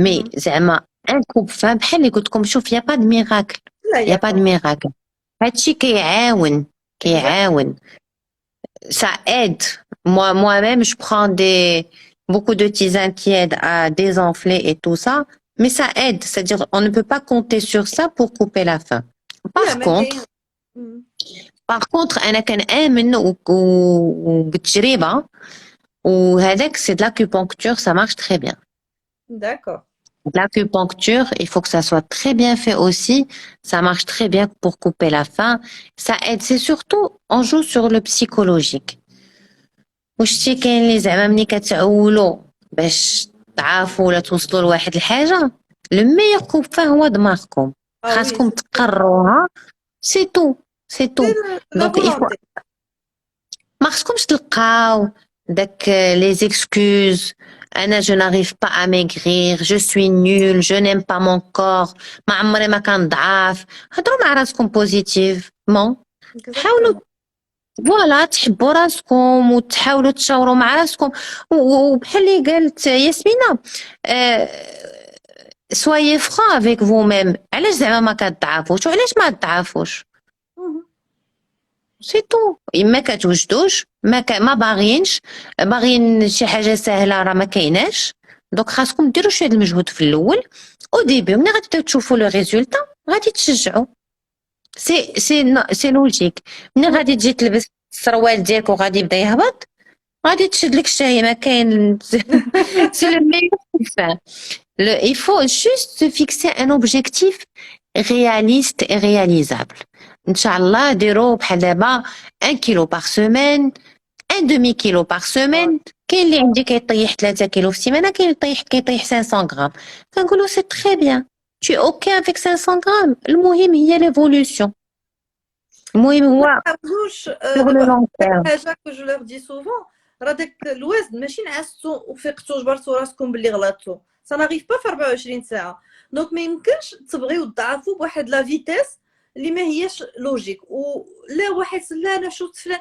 mais زعما un coupe-faim بحال اللي قلت لكم شوف، il y a pas de miracle. Il y a pas de miracle. هادشي كيعاون. Ça aide. Moi-même je prends beaucoup de tisanes qui aident à désenfler et tout ça, mais ça aide, c'est-à-dire on ne peut pas compter sur ça pour couper la faim. Par contre أنا كنآمن وبالتجربة وهذاك c'est de l'acupuncture, ça marche très bien.
D'accord.
L'acupuncture, il faut que ça soit très bien fait aussi. Ça marche très bien pour couper la faim. Ça aide. C'est surtout, on joue sur le psychologique. وشتي كاين اللي زعما ملي كتعولوا باش تعافوا ولا توصلوا لواحد الحاجة، لو ميور كوبان هو دماغكم. خاصكم تقروها. سي تو. دونك ما خصكمش تلقاو داك les excuses. أنا je n'arrive pas à maigrir, je suis nulle, je n'aime pas mon corps, ما عمري ما كان ضعاف. هضروا مع راسكم بوزيتيفمون، حاولوا فوالا تحبوا راسكم وتحاولوا تشاوروا مع راسكم. وبحال اللي قالت ياسمينة، soyez franc avec vous-même. علاش زعما ما كتضعفوش وعلاش ما تضعفوش؟ سي تو. ما كتوجدوش، ما باغيين شي حاجه سهله، راه ما كايناش. دونك خاصكم ديروا شويه المجهود في الاول او ديبي، ملي غادي تشوفوا لو ريزولتا غادي تشجعوا. سي لوجيك. ملي غادي تجي تلبس السروال ديالك وغادي يبدا يهبط، غادي تشد لك الشاي، ما كاين. سي لو ميور. Il faut juste se fixer un objectif réaliste et réalisable. Inch'Allah, ديروا بحال دابا 1 كيلو par semaine, 1 demi kilo par semaine. كاين اللي عندي كيطيح 3 كيلو في السيمانه، كاين اللي كيطيح 500 غرام. كنقولوا سي تري بيان، tu es ok avec 500 غرام. المهم هي l'évolution. المهم هو sur le long terme.
حاجه جو لور دي سوفون، راه داك الوزن ماشي نعستو وفيقتو جبرتو راسكم باللي غلطتو، ça n'arrive pas في 24 ساعه. دونك ما يمكنش تبغيو تضعفوا بواحد لا فيتيس اللي ما هياش لوجيك. ولا واحد لا انا شفت فلان،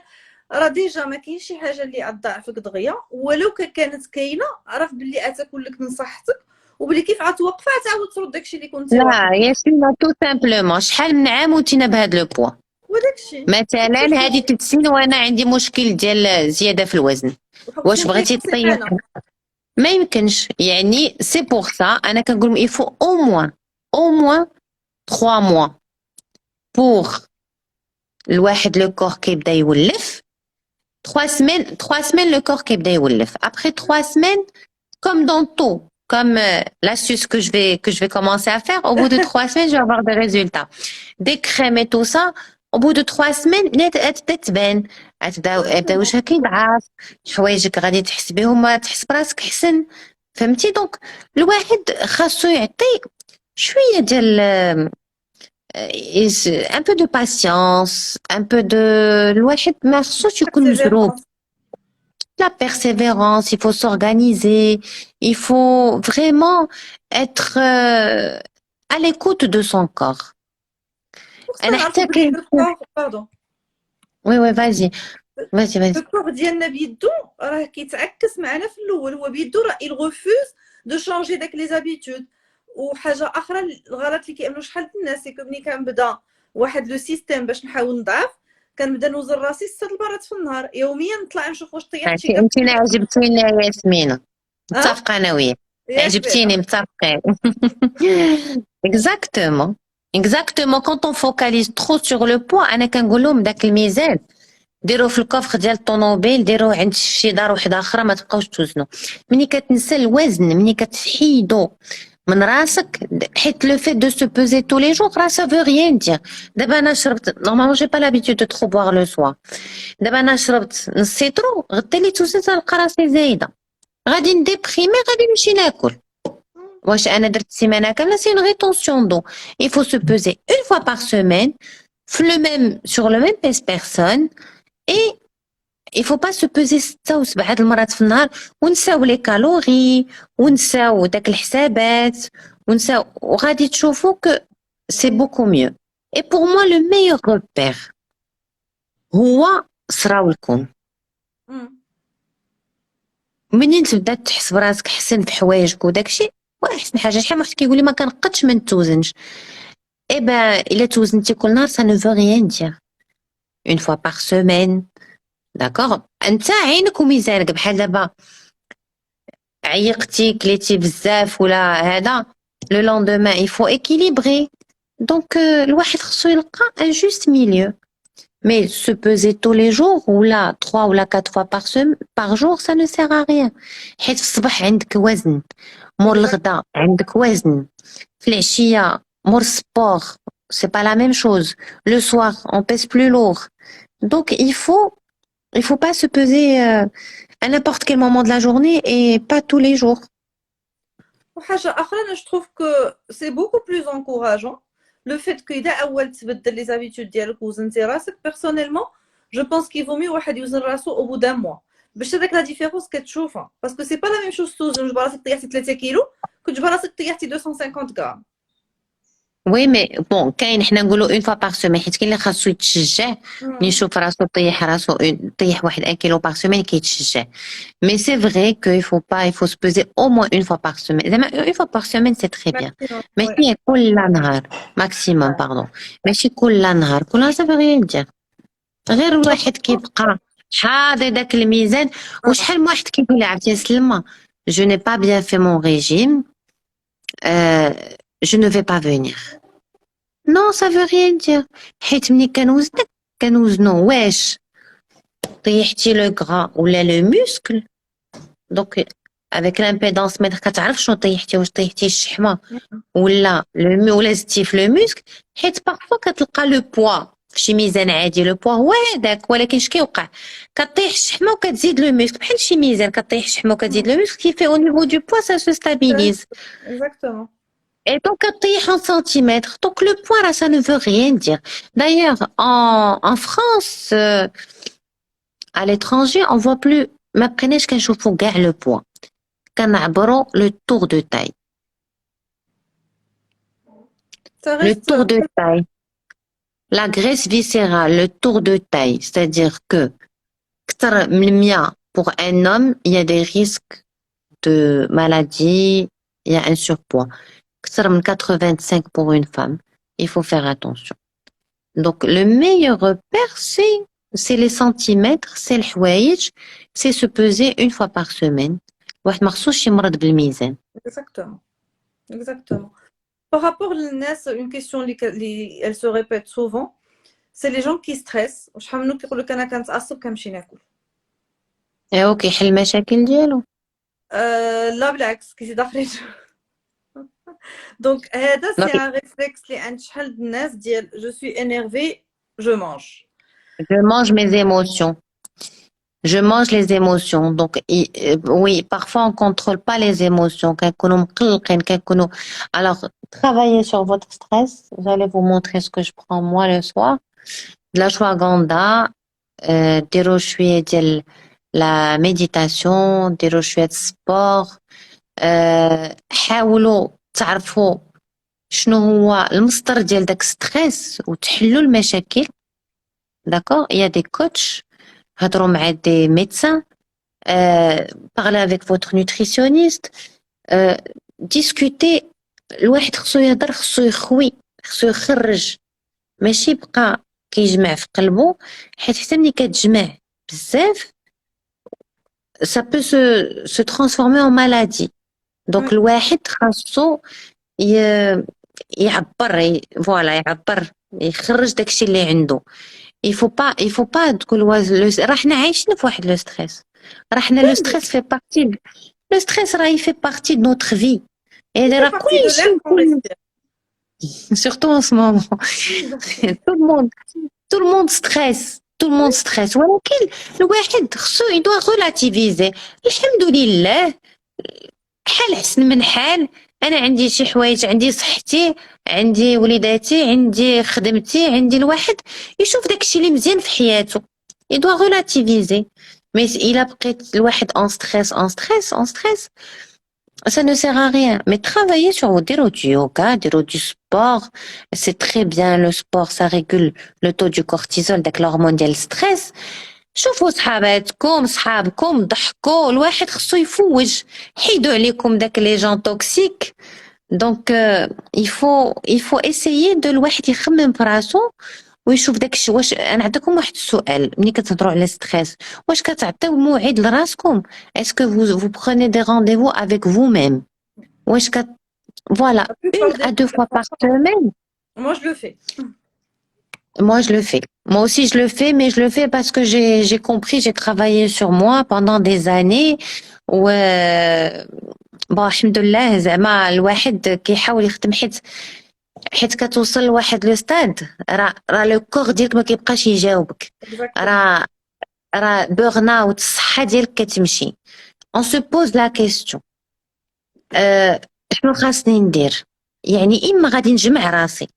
راه ديجا ما كاينش شي حاجه اللي غتضعفك دغيا، ولو كانت كاينه عرف باللي اتاكل لك من صحتك، وبلي كيف عتوقفها تعاود ترد داكشي اللي كنتي
لا ياسمينة تو سامبلومون شحال من عام وتينا بهاد لو بوا.
وداكشي
مثلا هذه 3 سنين وانا عندي مشكل ديال زياده في الوزن. واش بغيتي تطيح ما يمكنش يعني سي بور سا انا كنقول il faut au moins 3 mois pour الواحد لو كور كيبدا يولف 3 semaines le corps كيبدا يولف après 3 semaines comme dans tout comme l'astuce que je vais commencer à faire au bout de 3 semaines je vais avoir des résultats des crèmes et tout ça au bout de 3 semaines تبدا تبان يبدا وجهك كيضعف حوايجك غادي تحس بهم تحس براسك حسن فهمتي دونك الواحد خاصو يعطي شويه ديال un peu de patience un peu de الواحد ما خصوش يكون مزروب la persévérance il faut s'organiser il faut vraiment être à l'écoute de son corps انا حتى
باردون
وي vas-y
الكور ديالنا بيدو راه كيتعكس معنا في الاول هو بيدو راه il refuse de changer داك لي زابيتود وحاجه اخرى الغلط اللي كيعملوا شحال الناس سي ملي كنبدا واحد لو سيستيم باش نحاول نضعف كنبدا نوزن راسي 6 المرات في النهار يوميا نطلع نشوف واش طيحت شي
انت عجبتيني يا ياسمينه متفقه انا وياك عجبتيني متفقين exactement quand on focalise trop sur le poids انا كنقول لهم داك الميزان ديروه في الكوفر ديال الطوموبيل ديروه عند شي دار وحده اخرى ما تبقاوش توزنوا ملي كتنسى الوزن ملي كتحيدو من راسك حيت لو فيت دو سو بوزي tous les jours راه سا فو ريان دير دابا انا شربت نورمالمون جي با لابيتود دو ترو بوار لو سوا دابا انا شربت نص سيترو غدا اللي توزنت نلقى راسي زايده غادي نديبريمي غادي نمشي ناكل واش انا درت سيمانه كامله سي اون ريتونسيون دو il faut se peser une fois par semaine sur le même pèse personne et il faut pas se peser 6 و 7 المرات في النهار ونساو لي كالوري ونساو داك الحسابات ونساو وغادي تشوفوا كو سي بوكو ميو et pour moi le meilleur repère هو صراو الكون منين تبدا تحس براسك حسن في حوايجك وداكشي واحسن حاجه شحال واحد كيقول لي ما كنقدش ما نتوزنش الا توزنتي كل نهار ça ne veut rien dire une fois par semaine داكوغ انت عينك وميزانك بحال دابا عيقتي كليتي بزاف ولا هذا لو لوندومان il faut équilibrer donc الواحد خصو يلقى un juste milieu mais se peser tous les jours ou là 3 ou là 4 fois par jour ça ne sert à rien حيت في الصباح عندك وزن مور الغدا عندك وزن في العشيه مور السبور c'est pas la même chose le soir on pèse plus lourd donc il faut pas se peser à n'importe quel moment de la journée et pas tous les jours.
وحاجه اخرى انا trouve que c'est beaucoup plus encourageant le fait que اذا اول تبدل لي زابيتود ديالك وزنتي راسك personnellement je pense qu'il vaut mieux واحد يوزن راسو au bout d'un mois باش هذاك لا ديفيرونس كتشوفها باسكو سي با لا ميم شوز توزن جبر راسك طيحتي 3 كيلو كتجبر راسك طيحتي 250 غرام
وي مي بون كاين حنا نقولوا اون فوا باغ سيمين حيت كاين اللي خاصو يتشجع ملي يشوف راسو طيح راسو طيح واحد 1 كيلو باغ سيمين كيتشجع مي سي فري كو يفو با يفو سبوزي او موان اون فوا باغ سيمين زعما اون فوا باغ سيمين سي تري بيان ماشي كل نهار ماكسيموم باردون ماشي كل نهار كل نهار سافو ريان دير غير الواحد كيبقى حاضر داك الميزان وشحال من واحد كيقول لي عرفتي سلمى جو ني با بيان في مون ريجيم je ne vais pas venir. Non, ça veut rien dire. حيت ملي كنوزنو واش طيحتي لو غرا ولا لو موسكل دونك avec l'impédance متر كتعرف شنو طيحتي واش طيحتي الشحمه ولا زدتي في لو موسك حيت بارفو كتلقى لو بوا فشي ميزان عادي لو بوا هو هذاك ولكن اش كيوقع كطيح الشحمه وكتزيد لو موسك بحال شي ميزان كطيح الشحمه وكتزيد لو موسك كيفي au niveau du poids ça se stabilise
exactement.
Et donc, en centimètres. Donc, le poids, là, ça ne veut rien dire. D'ailleurs, en France, à l'étranger, on voit plus, ما بقيناش كنشوفوا كاع le poids. كنعبروا le tour de taille. Le tour de taille. La graisse viscérale, le tour de taille. C'est-à-dire que, كتر من 100 pour un homme, il y a des risques de maladie, il y a un surpoids. 85 pour une femme, il faut faire attention. Donc, le meilleur repère, c'est les centimètres, c'est le houaïj, c'est se peser une fois par semaine. واحد ما خصوش يمرض بالميزان.
Exactement. Exactement. Par rapport aux gens, une question elle se répète souvent, c'est les gens qui stressent. وشحال من كيقول لك انا كنتعصب كنمشي ناكل.
ايوا كيحل المشاكل ديالو.
لا بالعكس كيزيد اخرج. دونك هذا سي ان ريفلكس اللي عند شحال د الناس ديال جو سوي انيرفي جو مانج.
Je mange mes émotions. Je mange les émotions. Donc, oui, parfois on contrôle pas les émotions. Alors, travaillez sur votre stress. J'allais vous montrer ce que je prends moi le soir. De la ashwagandha, ديروا شوية ديال la méditation, ديروا شوية sport. حاولوا تعرفوا شنو هو المصدر ديال داك ستريس وتحلوا المشاكل. D'accord? Il y a des coachs, هضروا مع des médecins, parlez avec votre nutritionniste, discutez. الواحد خصو يهضر، خصو يخوي، خصو يخرج، ماشي يبقى كيجمع في قلبه، حتى ملي كتجمع بزاف ça peut se transformer en maladie. Donc الواحد خاصو يعبر، فوالا يعبر، يخرج داكشي اللي عنده. il faut pas تقول راه حنا عايشين في واحد لو ستريس، راه حنا لو ستريس في بارتي، لو ستريس راه يفي بارتي دو نوتر في، يعني راه كلشي surtout en ce moment tout le monde stresse، ولكن الواحد خصو يدوا relativiser. الحمد لله حال احسن من حال، انا عندي شي حوايج، عندي صحتي، عندي وليداتي، عندي خدمتي، عندي الواحد يشوف داكشي اللي مزيان في حياته، يدوا relativiser. mais الا بقيت الواحد en stress ça ne sert à rien. Mais travaillez sur vous, dire du yoga, dire du sport, c'est très bien. Le sport, ça régule le taux du cortisol, donc l'hormone du stress. شوفوا صحابكم ضحكوا، الواحد خصو يفوج، حيدوا عليكم داك لي جون توكسيك. دونك il faut essayer de الواحد يخمم في راسو ويشوف داكشي. واش انا عندكم واحد السؤال، ملي كتهضروا على ستريس واش كتعطيو موعد لراسكم؟ اسكو vous prenez des rendez-vous avec vous-même؟ واش voilà une à deux fois par semaine؟
Moi je le fais.
Moi, je le fais. Moi aussi, je le fais, mais je le fais parce que j'ai compris, j'ai travaillé sur moi pendant des années. و bon, alhamdoulilah, زعما الواحد كيحاول يخدم، حيت كتوصل لواحد لو ستاد راه لو كور ديالك ما كيبقاش يجاوبك، راه بورن اوت، الصحة ديالك كتمشي. on se pose la question شنو خاصني ندير؟ يعني اما غادي نجمع راسي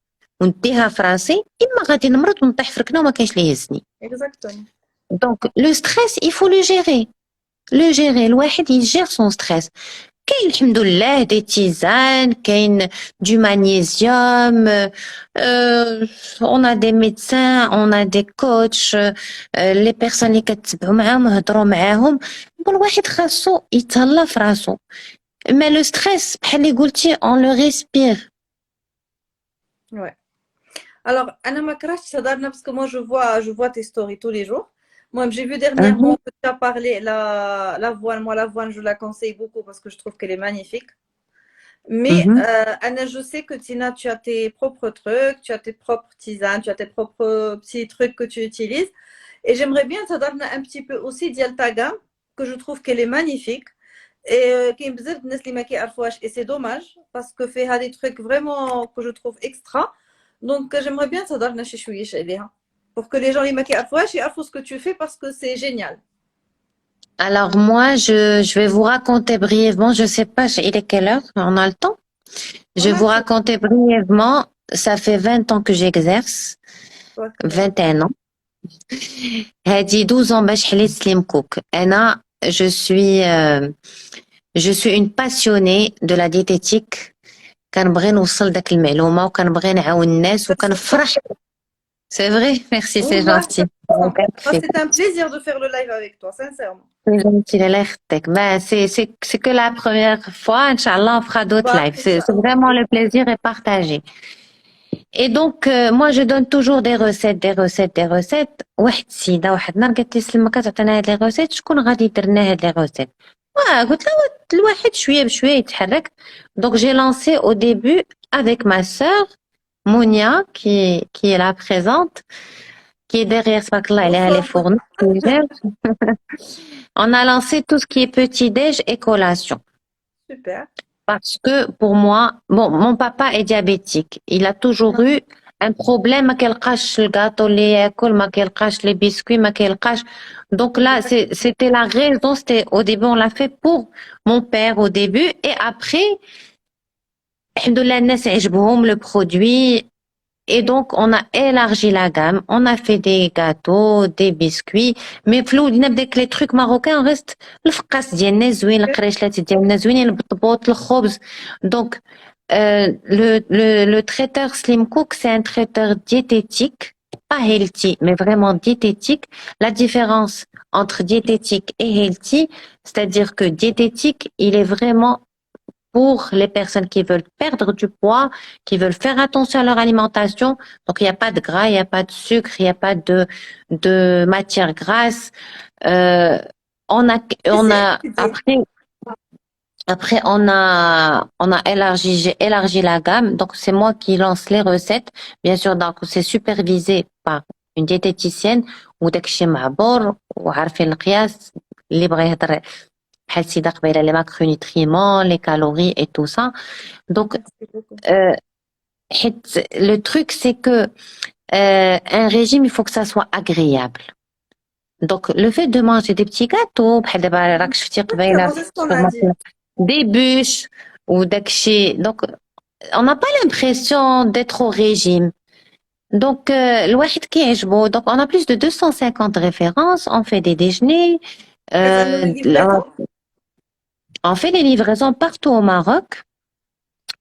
ونديها في راسي، اما غادي نمرض ونطيح في ركنه وما كاينش اللي يهزني. دونك لو ستريس il faut le gérer. الواحد يجير son stress. كاين الحمد لله دي تيزان، كاين du magnésium, on a des médecins, on a des coachs, les personnes اللي كتبعوا معاهم هضروا معاهم. الواحد خاصو يتهلا في راسو. mais le stress بحال اللي قلتي on le respire.
Ouais. Alors, Anna Makrach, parce que moi je vois tes stories tous les jours. Moi, j'ai vu dernièrement que tu as parlé l'avoine. Moi, l'avoine, je la conseille beaucoup parce que je trouve qu'elle est magnifique. Mais Anna, je sais que Tina, tu as tes propres trucs, tu as tes propres tisanes, tu as tes propres petits trucs que tu utilises. Et j'aimerais bien te donner un petit peu aussi d'Yalta gamme, que je trouve qu'elle est magnifique. Et et c'est dommage parce que fait des trucs vraiment que je trouve extra. Donc j'aimerais bien savoir pour que les gens ils font ce que tu fais parce que c'est génial.
Alors moi je vais vous raconter brièvement, je sais pas il est quelle heure, on a le temps. Je vais vous raconter brièvement, ça fait 20 ans que j'exerce. 21 ans. هادي 12 ans باش حليت سليم كوك. انا je suis une passionnée de la diététique. كنبغي نوصل داك المعلومه وكنبغي نعاون الناس وكنفرح. C'est vrai, merci, c'est gentil.
C'est un plaisir de faire le live avec toi, sincèrement.
C'est gentil, Allah يخطيك. Ben, c'est que la première fois, Inch'Allah, on fera d'autres lives. C'est vraiment le plaisir est partagé. Et donc, moi, je donne toujours des recettes. واحد السيدة واحد النهار قالت لي سلمى كتعطينا هاد لي روسيت، شكون غادي يدير لنا هاد لي روسيت؟ قلت له الواحد شوية بشوية يتحرك. Donc j'ai lancé au début avec ma sœur Monia qui est là présente, qui est derrière Sbakla, elle est les
Bonsoir.
fourneaux. qui gère. On a lancé tout ce qui est petit-déj et collation.
Super.
Parce que pour moi, bon, mon papa est diabétique. Il a toujours eu un problème, ما كيلقاش الجاتو اللي ياكل, ما كيلقاش les biscuits, ما كيلقاش. Donc là, c'était la raison, c'était au début, on l'a fait pour mon père au début et après, alhamdoulilah, الناس عجبهم le produit et donc on a élargi la gamme, on a fait des gâteaux, des biscuits, mais flou بديك les trucs marocains, on reste الفقاس ديالنا زوين, القريشلات ديالنا زوينين, البطبوط, الخبز. Donc le traiteur Slim Cook, c'est un traiteur diététique, pas healthy, mais vraiment diététique. La différence entre diététique et healthy, c'est-à-dire que diététique, il est vraiment pour les personnes qui veulent perdre du poids, qui veulent faire attention à leur alimentation. Donc, il n'y a pas de gras, il n'y a pas de sucre, il n'y a pas de matière grasse. On a, après, on a élargi, j'ai élargi la gamme. Donc, c'est moi qui lance les recettes. Bien sûr, donc, c'est supervisé par une diététicienne ou داكشي معبور وعارفين القياس اللي بغى يهضر بحال السيدة قبيلة les macronutriments, les calories et tout ça. Donc, le truc, c'est que un régime, il faut que ça soit agréable. Donc, le fait de manger des petits gâteaux, بحال دابا راك شفتي قبيلة des bûches ou داكشي. Donc, on n'a pas l'impression d'être au régime. Donc, الواحد كيعجبو. Donc, on a plus de 250 références. On fait des déjeuners. On fait des livraisons partout au Maroc.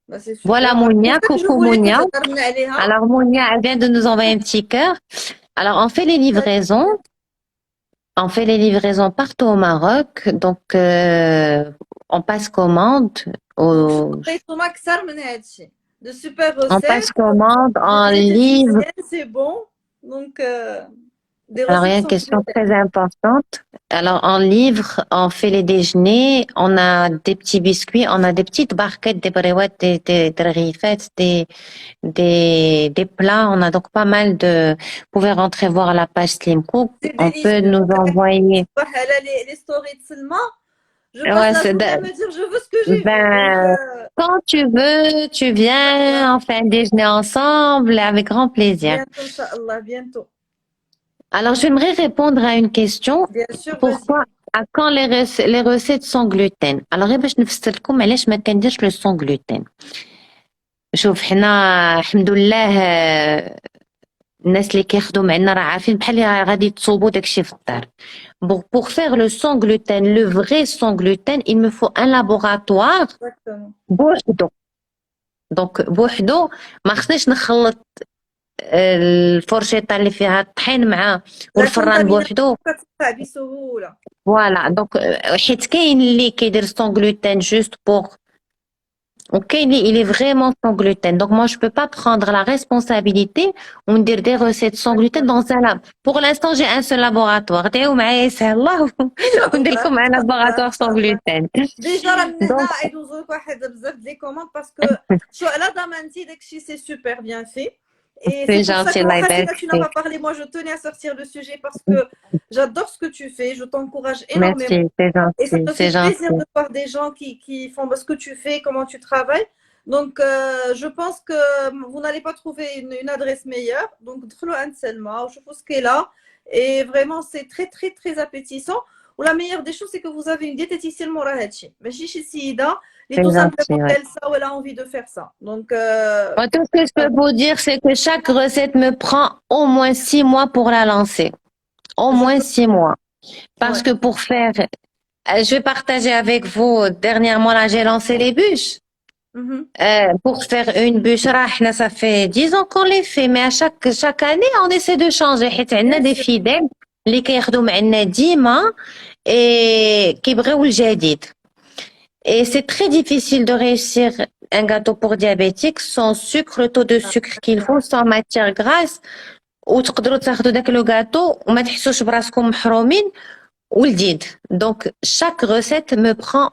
Bah, c'est super.
Voilà Monia, coucou Monia. Alors Monia, elle vient de nous envoyer un petit cœur. Alors, on fait les livraisons. On fait les livraisons partout au Maroc. Donc, on passe commande.
De super recettes.
On passe commande, on livre.
C'est bon. Donc,
alors, il y a une question très importante. Alors, on livre, on fait les déjeuners, on a des petits biscuits, on a des petites barquettes, des bréouettes, des rifettes, des plats. On a donc pas mal de... Vous pouvez rentrer voir la page Slim Cook. On peut nous envoyer...
Les stories de Selma. Je passe la journée à me dire, je veux ce que j'ai vu.
Quand tu veux, tu viens, on fait un déjeuner ensemble avec grand plaisir.
Bientôt, Inch'Allah, bientôt.
Alors, j'aimerais répondre à une question.
Bien sûr,
pourquoi, à quand les recettes sans gluten? Alors, باش نفسر لكم علاش ما كنديرش le sans gluten. شوف حنا الحمد لله الناس اللي كياخدوا معنا راه عارفين بحال اللي غادي تصوبوا داكشي في الدار. Pour faire le sans gluten, le vrai sans gluten, il me faut un laboratoire بوحدو. Donc بوحدو ما خصنيش نخلط الفرشيطه اللي فيها الطحين مع والفران بوحدو.
بسهوله.
فوالا دونك حيت كاين اللي كيدير sans gluten juste pour وكاين اللي il est vraiment sans gluten. Donc moi je peux pas prendre la responsabilité on dire des recettes sans gluten dans un lab. Pour l'instant j'ai un seul laboratoire. دعيو معايا يسهل الله وندير لكم un laboratoire sans gluten.
ديجا راه من هنا يدوزوا لك واحد بزاف ديال لي كوموند باسكو شو على ضمانتي داكشي سي سوبر بيان في. Et c'est pour ça que tu n'as pas parlé. Moi, je tenais à sortir le sujet parce que j'adore ce que tu fais. Je t'encourage énormément.
Merci,
et ça me fait plaisir de voir des gens qui font ce que tu fais, comment tu travailles. Donc, je pense que vous n'allez pas trouver une adresse meilleure. Donc, Selma, je pense qu'elle est là. Et vraiment, c'est très, très, très appétissant. Ou la meilleure des choses, c'est que vous avez une diététicienne Morahachi. Mais Chichi Sida, et tout simplement elle, ça, ou elle a envie de faire ça. Donc,
moi, tout ce que je peux vous dire, c'est que chaque recette me prend au moins 6 mois pour la lancer. Au moins 6 mois. Parce que pour faire, je vais partager avec vous, dernièrement, là, j'ai lancé les bûches. Pour faire une bûche, ça fait 10 ans qu'on les fait, mais à chaque année, on essaie de changer. On a des fidèles اللي كياخدوا معنا ديما et كيبغيو الجديد. Et c'est très difficile de réussir un gâteau pour diabétique sans sucre, le taux de sucre qu'il faut, sans matière grasse. وتقدروا تاخدوا داك لو gâteau وما تحسوش براسكم محرومين ou le guide. Donc, chaque recette me prend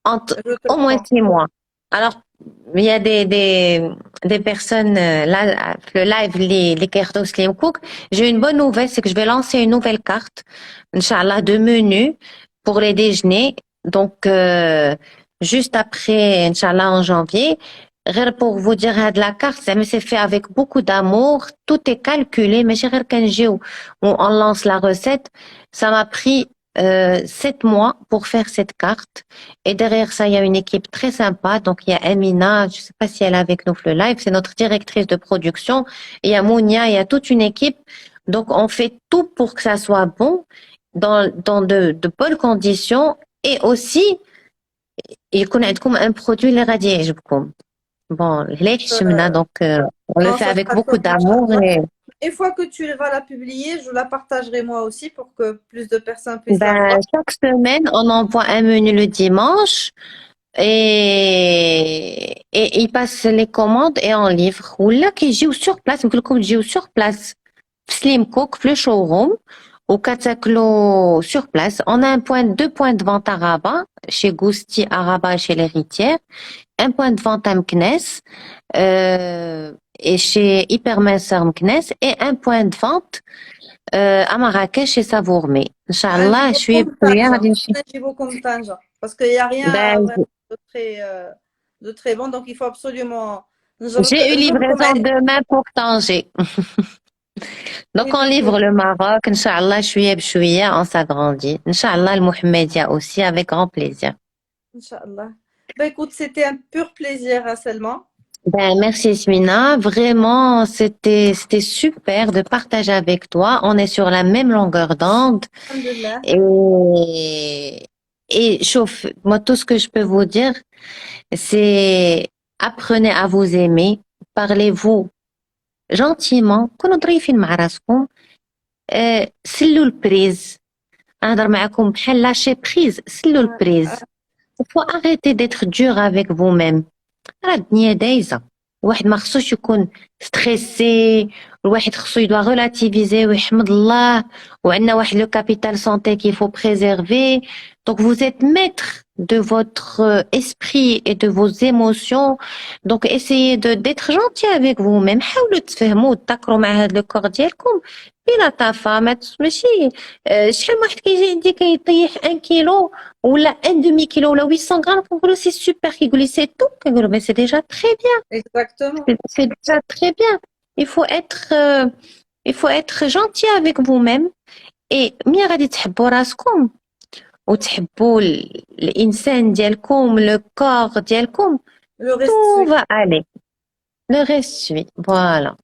Je te
au moins
prends.
6 mois. Alors, il y a des personnes là, le live, les cartes Slim Cook. J'ai une bonne nouvelle, c'est que je vais lancer une nouvelle carte, Inch'Allah, de menu pour les déjeuners. Donc, juste après, Inch'Allah, en janvier. Rien pour vous dire, la carte, ça me s'est fait avec beaucoup d'amour. Tout est calculé, mais j'ai où on lance la recette. Ça m'a pris 7 mois pour faire cette carte. Et derrière ça, il y a une équipe très sympa. Donc, il y a Amina, je ne sais pas si elle est avec nous le live, c'est notre directrice de production. Il y a Mounia, il y a toute une équipe. Donc, on fait tout pour que ça soit bon, dans de bonnes conditions. Et aussi, il connaît comme un produit les radiés. Bon, donc, on le
Non,
fait
ça
avec
sera
beaucoup
top,
d'amour.
Inch'Allah.
Et
Une fois que tu vas la publier, je la partagerai moi aussi pour que plus de personnes puissent la
ben,
voir.
chaque semaine, on envoie un menu le dimanche. Et ils passent les commandes et en livre. Ou là, qui jouent sur place, comme jouent sur place. Slim Cook, le showroom, au Kataklo sur place. On a deux points de vente à Rabat, chez Gousti à Rabat, chez l'héritière. Un point de vente à Mknes, et chez Hypermincer Mknes. Et un point de vente, à Marrakech, chez Savourmé. Inch'Allah, je suis prière.
نجيبو comme Tanja. Parce qu'il n'y a rien
Ben,
vraiment de très bon, donc il faut absolument
j'ai une
نجربكم
livraison
عليه.
demain pour Tanger. Donc, on livre le Maroc. Inch'Allah, bchouïa, on s'agrandit. Inch'Allah, le Mohamedia aussi, avec grand plaisir.
Inch'Allah. Ben écoute, c'était un pur plaisir, Selma.
Ben, merci, Smina. Vraiment, c'était super de partager avec toi. On est sur la même longueur d'onde.
Alhamdulillah.
Et chauffe, moi, tout ce que je peux vous dire, c'est apprenez à vous aimer. Parlez-vous gentiment. كونوا ظريفين مع راسكم. سلوا البريز. نهضر معاكم بحال lâcher prise. سلوا البريز. Il faut arrêter d'être dur avec vous-même. راه الدنيا دايزة. الواحد ما خصوش يكون ستريسي. الواحد خصو يدوا relativiser ويحمد الله. وعندنا واحد le capital santé qu'il faut préserver. Donc vous êtes maître de votre esprit et de vos émotions. Donc essayez d'être gentil avec vous-même. حاولوا تفهموا وتذكروا مع هذا le corps ديالكم بلا طافة. ماشي شحال من واحد كيجي عندي كيطيح 1 كيلو ولا 1 demi-kilo ولا 800 grammes كنقولوا سي سوبر. كيقول لي سي تو كنقولوا mais c'est déjà très bien.
Exactement.
C'est déjà très bien. Il faut être gentil avec vous-même. Et ملي غادي تحبوا راسكم وتحبوا الانسان ديالكم le corps ديالكم
Le reste
tout
suit.
va aller. Le reste suit. Voilà.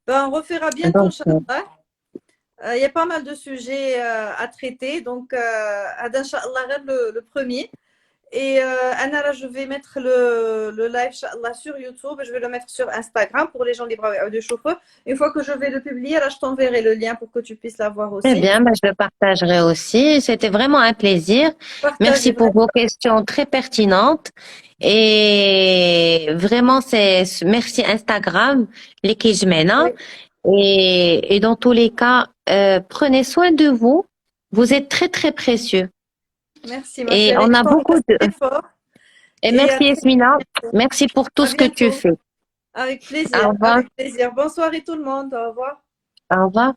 Ben, on refera bientôt,
Donc,
Inch'Allah. Il y a pas mal de sujets à traiter, donc هذا Inch'Allah غير le premier. Et Anna, là, je vais mettre le live Inch'Allah, sur YouTube et je vais le mettre sur Instagram pour les gens libres de chauffeur. Une fois que je vais le publier, là, je t'enverrai le lien pour que tu puisses la voir
très
aussi.
bien, ben, je le partagerai aussi. C'était vraiment un plaisir.
Partage
Merci pour vos questions très pertinentes. Et vraiment, merci Instagram, les Kijmena.
Oui.
Et dans tous les cas, prenez soin de vous. Vous êtes très, très précieux.
Merci, ma
Et
chérie.
on a
Je
beaucoup de...
t'embrasse très fort.
Et merci Esmina. Merci pour tout ce que tu fais.
Avec plaisir.
Au revoir.
Avec plaisir. Bonne soirée tout le monde. Au revoir.
Au revoir.